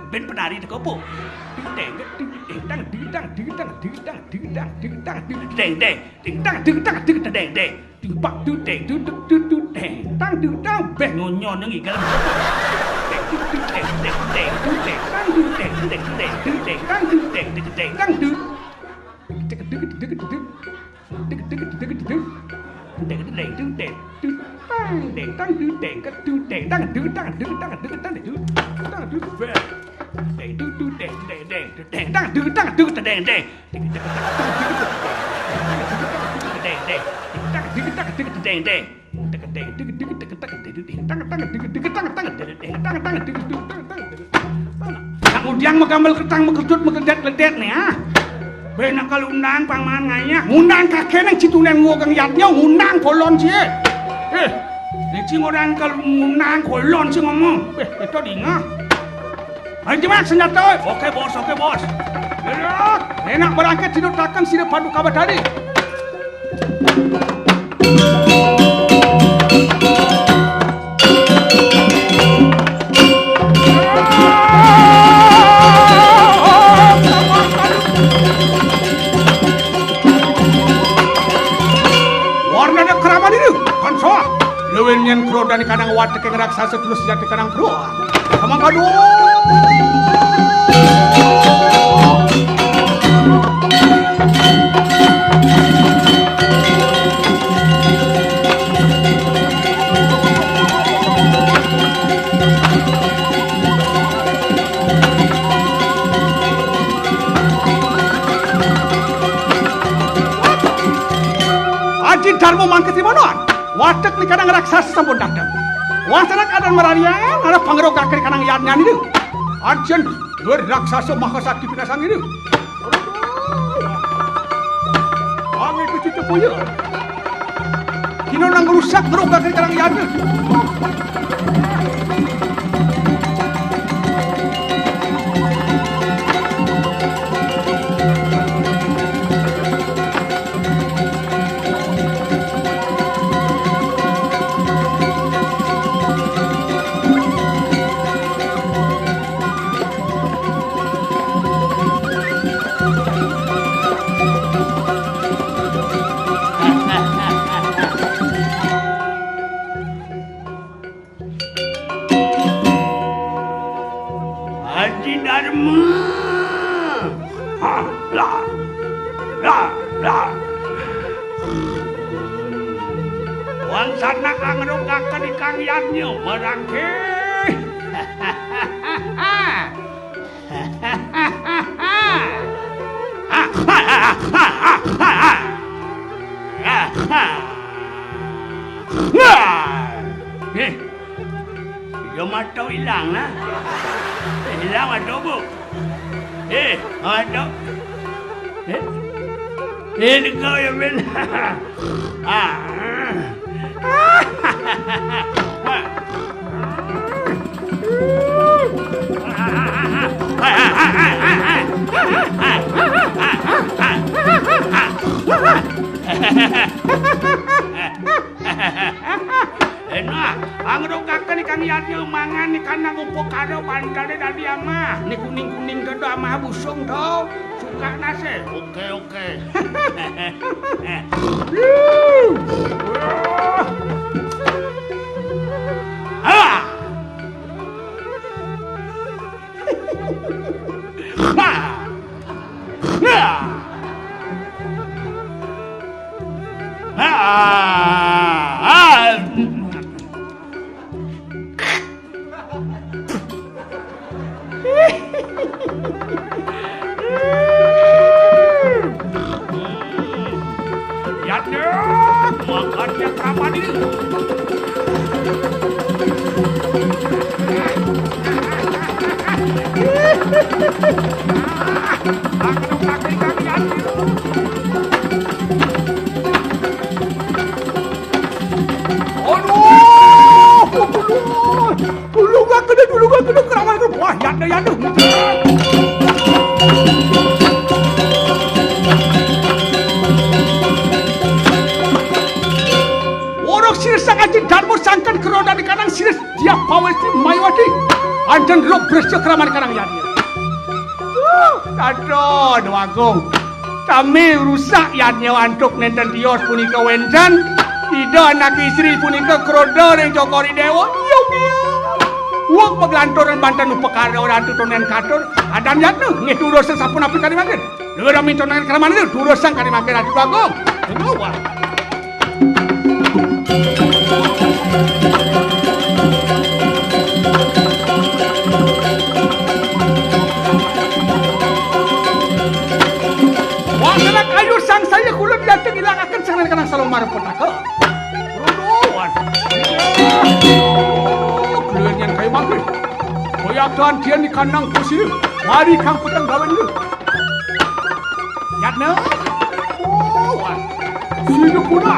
Ben penari itu kopo. Ngonyon yang ikan. Kemudian mengambil ketang mengkedut mengkedet-ledet nih ah. Benak kalau undang pangman nganya, ngundang kakek nang citulen ngogang yatnya ngundang kolon sih. Ni cingorang kalau ngundang kolon sih ngomong. Itu dingah. Ayo gimana senjata? Oke bos. Enak berangkat tidur takkan sih padu kabar tadi. Warnanya keramat ini, kan soa. Lewin yang kro dan kadang watek yang raksasa terus jadi kadang kro. Sama kado. Aji Dharma mangkit di mana? Watek ni kadang raksasa sampun datang. Wasanak adan merarian, ada pangerok kakek kadang yadnya ni. Arjen berraksasa mahasakti pinasang ini. Kami itu cucu punya. Kino nang rusak gerok kakek kadang yadnya. Haji Dharma. Wan sana kang rogakan ikang yanyo merangke. Yo matau hilang lah. Hilang adobo. Ano? Ikaw yung benar. Ang rogakan ikan yatnya mangan ikan nangupok kado bandane dari ama. Ni kuning-kuning kado ama busung tau. Suka nase. Oke. Makannya kapan ini? Dulu gak kena kerawan itu. Wah, yanda. Sang aji darmo sangkan keroda di kanang siris dia pawesti mayawati anten rok bersih keraman kanang yadi. Aduh, Agung. Kami rusak yadnya antuk nenten tios punika wendan. Tidak anak istri punika keroda yang jokori dewa. Uang peglantoran bantan upekara orang tu tonen katur. Adam yadnya ngetu dosa sapun api kari makin. Lu dah minta tonen keraman itu tu dosa kari makin atu Agung. Kenapa? Wah, kayu sang saya kulit jatuh hilang akan sangat kanang salomar petaka. Rodoan. Keluarnya kayu makin. Boyakan dia di kandang posisi. Mari kang petang gawan lu. Yatna. Oh, sini kuna.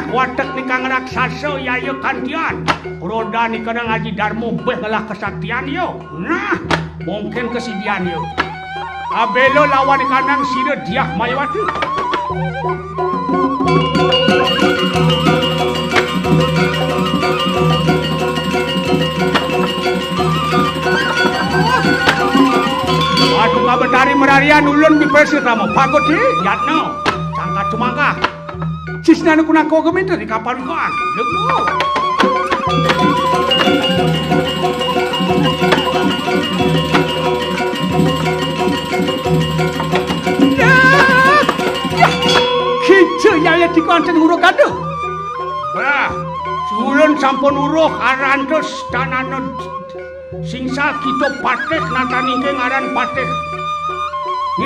Watak ni kang raksasa yayo kantian. Roda ni kadang aji darmo beh ngalah kesaktian yo. Nah, mungkin kesidian yo. Abelo lawan ni kanang sira diah mayawati. Aduh ngabetari merarian ulun bipesi ramo. Pagot di, yatno. Sangka cumangka. Cisna nu kuna ko geminter di kapal koan. Lego. Kice yaya di konten huruf gaduh. Bah, sulun sampun uruh arantos tanano singsa kita patek natanike ngaran patek.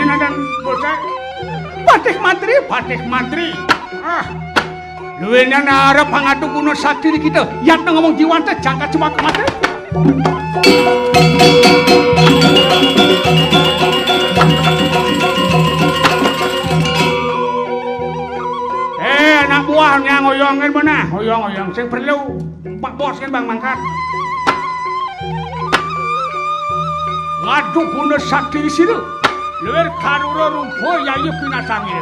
Ini dan bocah patek matri. Luwihnya narap hangatu kuno sakti di kita. Yatna ngomong jiwanta jangka cuma kemati. Anak buahnya ngoyongin mana? Ngoyong. Sing perlu Pak Bos kan Bang Mangkat. Ngadu kuno sakti di sini. Luwih karura rumpo yayu pinasangin.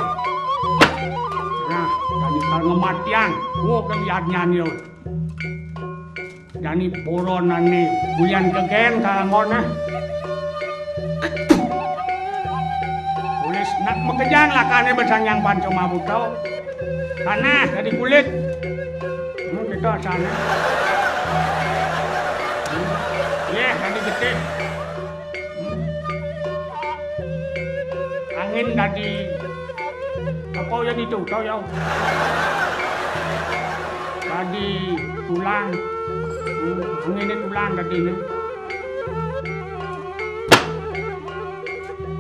Kalau kematian, kang yadnya Dani poronan nih, bulan kegen kalangona. Tulis nak mekejang lakane bersanyang pancoma buto. Tanah dari kulit. Kita sana. Ya, dari gede. Angin dari apa yang itu kau ya? Tadi tulang. Angin ini tulang tadi ini.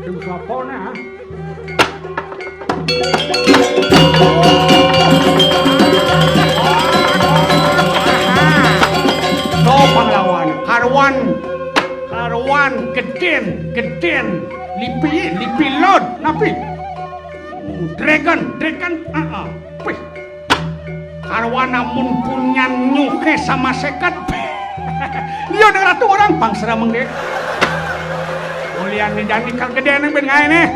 Tunggu apa nah? Pahlawan, karwan, geden, lipi lord, napi, dragon, pih, karwan namun punya nyuke sama sekat, dia ada ratu orang bangsa mengde, ulian dijani kang gede neng bengai nih.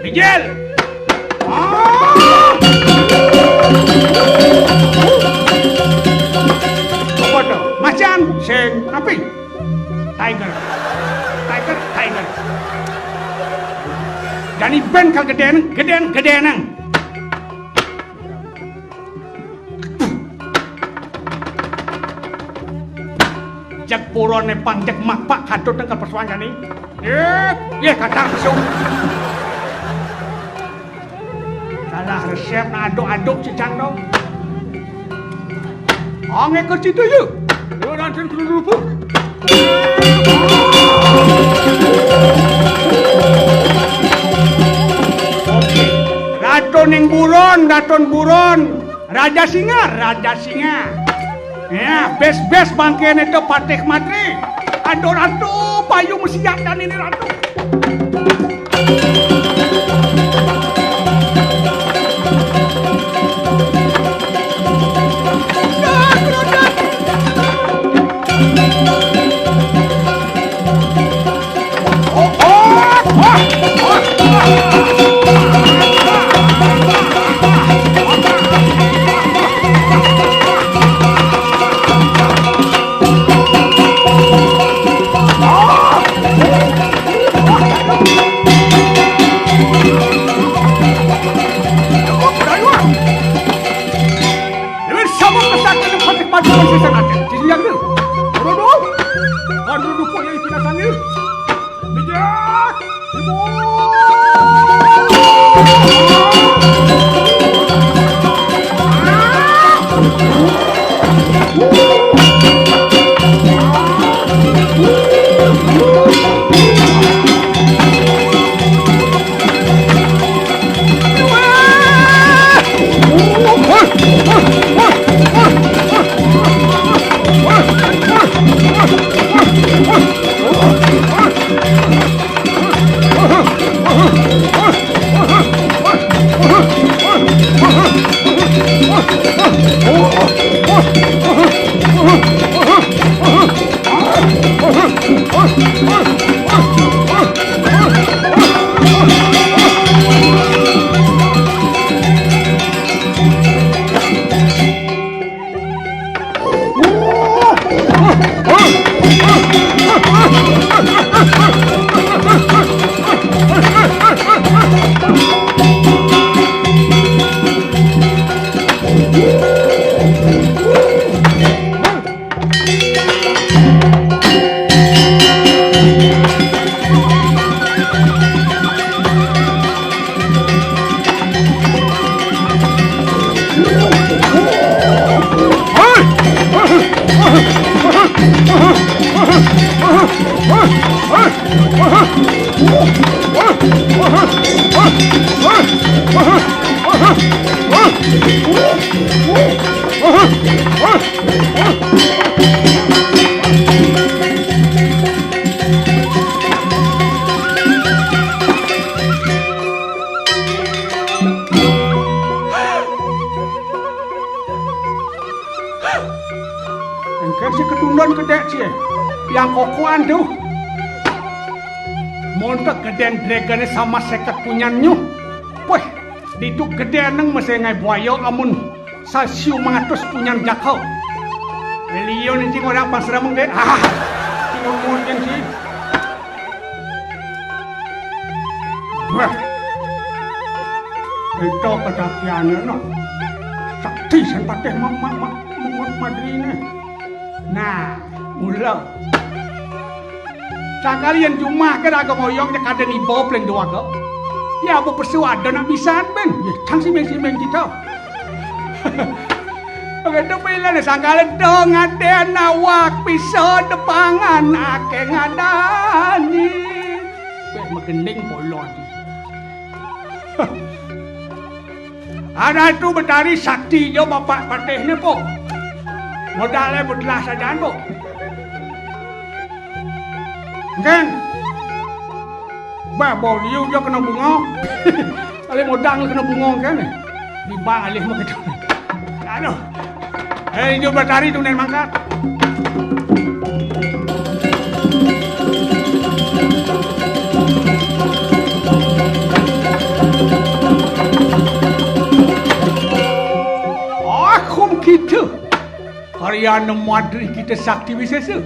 Bijel. Apa tu? Macam sing api? Tiger. Jadi ben kal gede nang. Jak purone panjak makpak katut nang persoalan kani. Ye kata pesung. Salah resep na aduk-aduk cicang dong. Angin ke situ yuk. Yuk nanti dulu. Oke. Raton buron. Raja singa. Ya, bes bangkian itu Patih Matri. Aduh ratu, payu mesti dan ini ratu. Si ketundan kedek sih, yang kokoan tuh. Montek gedean dragonnya sama seket punya nyuh. Wih, itu gedean neng mesti ngai buaya amun sasiu mengatus punya jakau. Beliau ni cing orang pasrah mungkin. Cing mungkin sih. Wah. Itu kesaksiannya no. Sakti sempatnya madrine. Nah, mula. Sakalian cuma kan aku ngoyong cak ada ni bawa peleng doa kau. Ya apa persuada nak bisa ben. Ya, cang si men kita. Begitu pilihan sakalian dong ada nawak pisau depangan ake ngadani. Bek magending polon. Ada tu betari sakti jo bapak patih ni po. Modalnya belah saja po. Kan? Ba boliu jo kena bunga. Kali modal kena bunga kan? Di balik mah gitu. Aduh. Jo betari tu nen mangkat. Kita Haryana Madri kita sakti wisesa.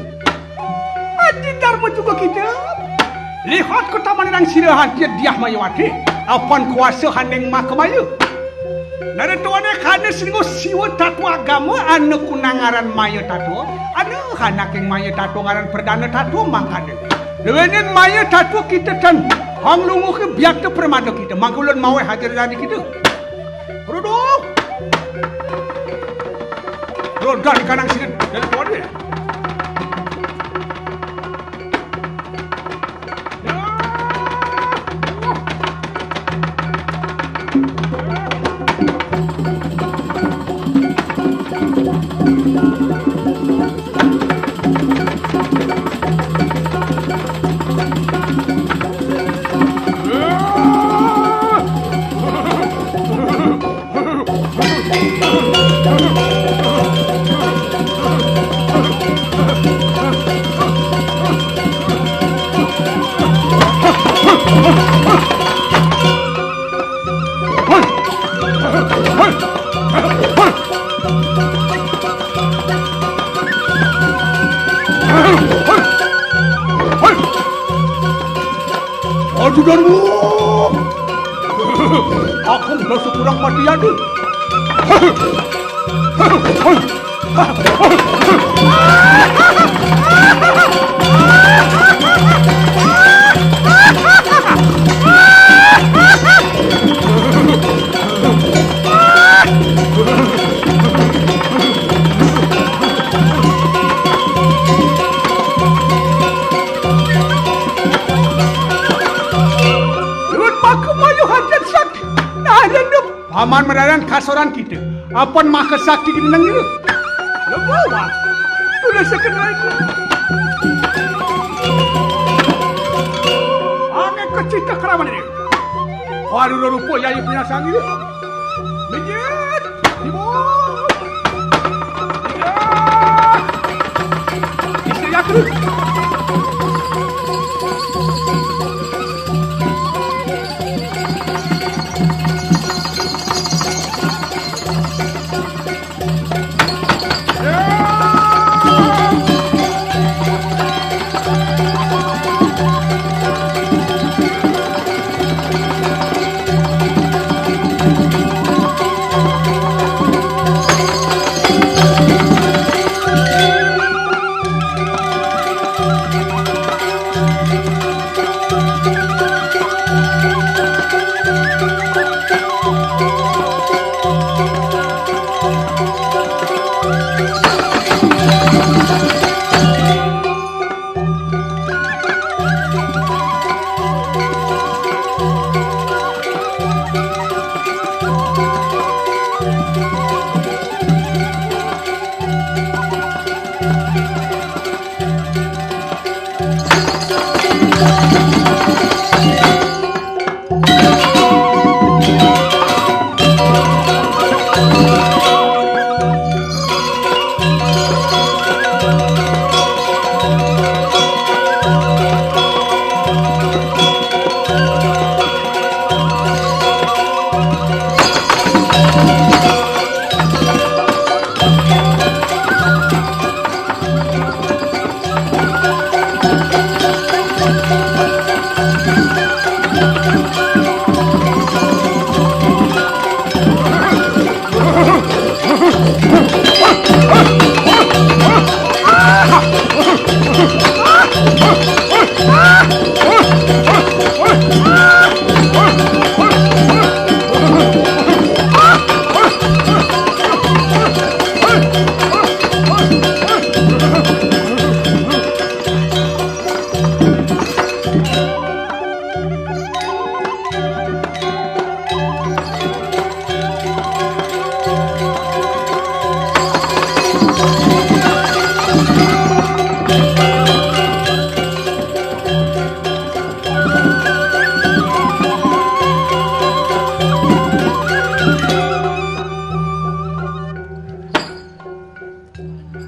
Dharma juga kita. Lihat kota manang sirahan dia mayawati. Apan kuasa handeng makamaya. Nada tuane kana singgo siwa tatu agama anu kunangaran maya tatu. Anu hanaking maya tatu ngaran perdana tatu mangkade. Lewenin maya tatu kita tan hang lungu ke biak te permada kita. Mangkulun mawe hadir dari kita. Rodok. Rodan kanang sini dari tuan dia. Ajudanmu, aku sudah sekurang mati adu. Paman meraran kasoran kita. Apaan maka sakti kita nang itu? Lo bawa. Udah sekenal itu. Aneh kecita keraman ini. Waduh rupo ya punya sang itu. Mijit. Dimon. Istri aku.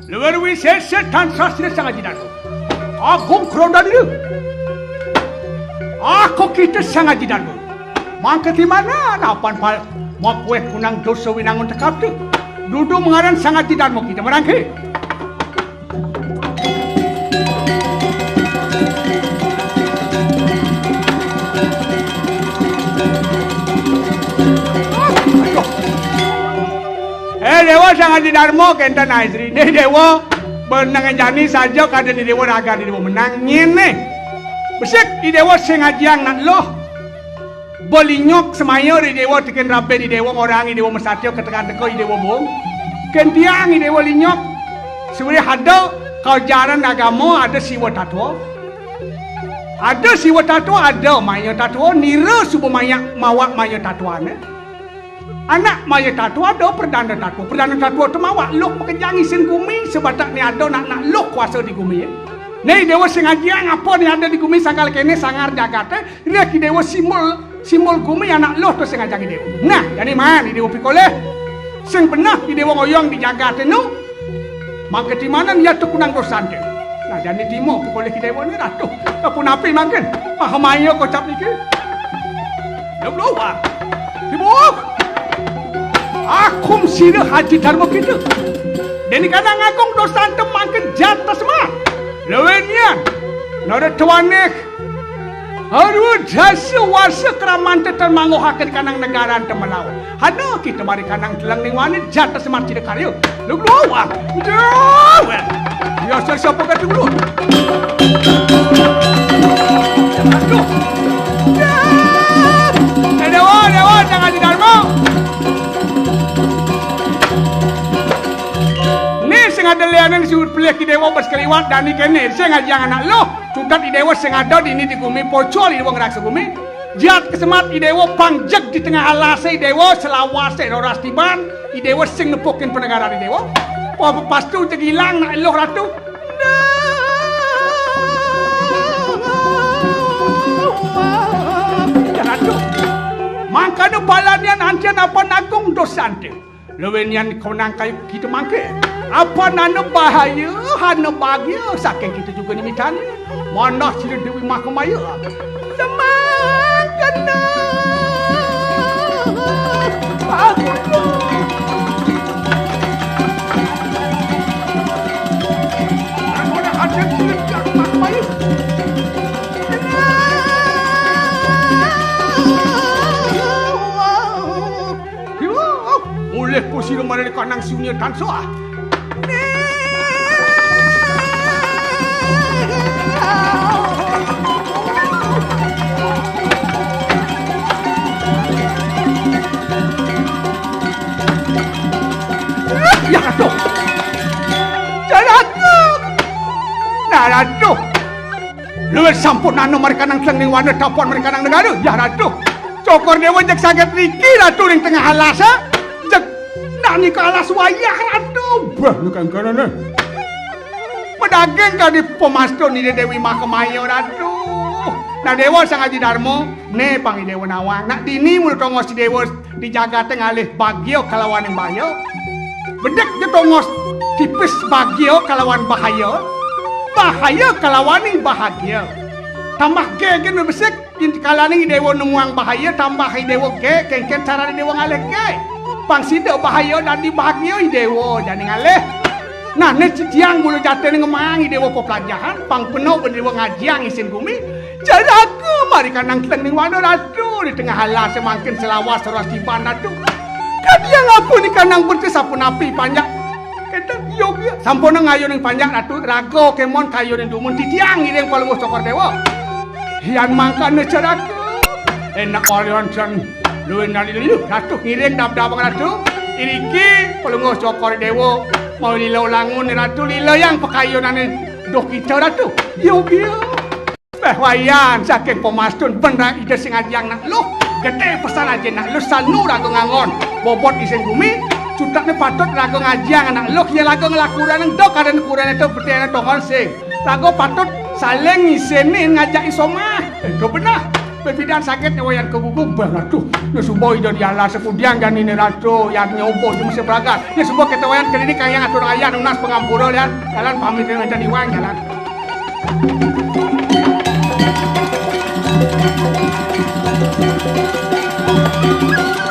Luar wisesa dan sastra sangat jinarku. Agung krodanilu. Aku kita sangat jinarku. Mangka di mana napan pal makueh kunang dosa winangun tekap tu. Duduk mengaran sangat jinarmu kita merangki. Dewa sangat dinarmo kenta naisri. Nih dewa benang jani saja kada di dewa raga di dewa menangin nih. Besek di dewa sengajiang nak loh. Bolinyok semayo di dewa tiken rabe di dewa orang di dewa mesatio ketekan teko di dewa bom. Kentiang di dewa linyok. Sebenarnya ada kau jaran agama ada siwa tato. Ada siwa tato ada mayo tato nira subuh mayak mawak mayo tatoane. Anak maya tato ada perdana tato tu mawak lok pekerjaan isin gumi sebatak ni ada nak lok kuasa di gumi ya. Ni dewa sengaja apa ni ada di gumi sangkal kene sangar jagate dia ki dewa simbol gumi anak lok tu sengaja ki dewa. Nah jadi mana ni dewa pikole sing pernah ki dewa ngoyong di jagate nu maka di mana dia tu kunang dosante. Nah jadi timo pikole ki dewa ni ratu kapun api makan pahamayo kocap niki. Ya blowa. Tibuk Akum sira haji dharma kita. Deni kadang agung dosa antem makin jatah semua. Lewenian, nada tuanek. Haru jasa wasa keraman tetan mangohakan kanang negara antem melawan. Hana kita mari kanang telang ningwani jatah semua tidak karyo. Lu luar. Jauh. Biasa siapa kata dulu. Aduh. Dewa jangan di dharma. Ada lianan siut pelih ki dewa bersekaliwat dan ikene saya ngajang anak lo sudat i dewa sing ada di ini di gumi pocol di wong raksa gumi jat kesemat i dewa pangjek di tengah alase i dewa selawase roras tiban i dewa sing nepokin penegara di dewa apa pastu tegilang nak lo ratu ratu mangkana balanian ancian apa nagung dosante lewenian konang kayu kita mangke apa nana bahaya, hana bahagia, saking kita juga nimitan. Mana sila Dewi Mahkamaya? Semangkana. Aku ada sila Dewi Mahkamaya. Mulai posisi mana di kanang sunyi tansa. Ya Ratu. Nah Ratu. Luwes sampun nano mereka nang seleng ning wana tapon mereka nang negara. Ya Ratu. Cokor dewa jek saged niki Ratu ning tengah alas ha. Jek nani ke alas wayah Ratu. Bah nukan kanane. Pedagang kali pemasto ni Dewi Mahkamaya Ratu. Nah dewa sangat dharma ne pangi dewa nawang. Nak dini mulut tongos si dewa dijagate ngalih bagio kalawan yang bahaya. Bedek dia tongos tipis bagio kalawan bahaya. Bahaya kalawan yang bahagia. Tambah gen besek kalani dewa nemuang bahaya tambah dewa ken cara dewa ngalih pangsida bahaya dan di bahagia dewa jadi ngalih. Nah ne citiang bulu jate ni ngemang dewa pelajaran pang penuh dewa ngajiang isin gumi Jaraku mari kanang teng ning wana ratu di tengah halas semakin selawas seras tiban ratu. Kadiang apa ni kanang bertes sampun api panjang. Kata yoga sampun ngayo ning panjang ratu rago kemon kayo ning dumun titiang ireng palungguh Cokor Dewa. Hian mangkane jaraku. Enak orion jan luwih nalilu ratu ngiring dap-dapang ratu. Iriki palungguh Cokor Dewa mau lilo langun ratu lilo yang pekayunane doh kita ratu. Yoga. Wayan saking pemastun bener ide sing ajang nak lu gede pesan aja nak lu sanu rago ngangon bobot isen bumi cutakne patut rago ngajang anak lu ya rago ngelakuran dok kaden kurane itu betene tongon sing rago patut saling ngiseni ngajak isomah itu benar berbidaan sakit wayan keguguk banget tuh nu subuh ide diala sepudiang dan ini ratu yang nyobo cuma seberagat ya subuh ketawayan kali ini kaya ngatur ayah nunas pengampura lihat jalan pamit dengan jadi wang jalan Thank you.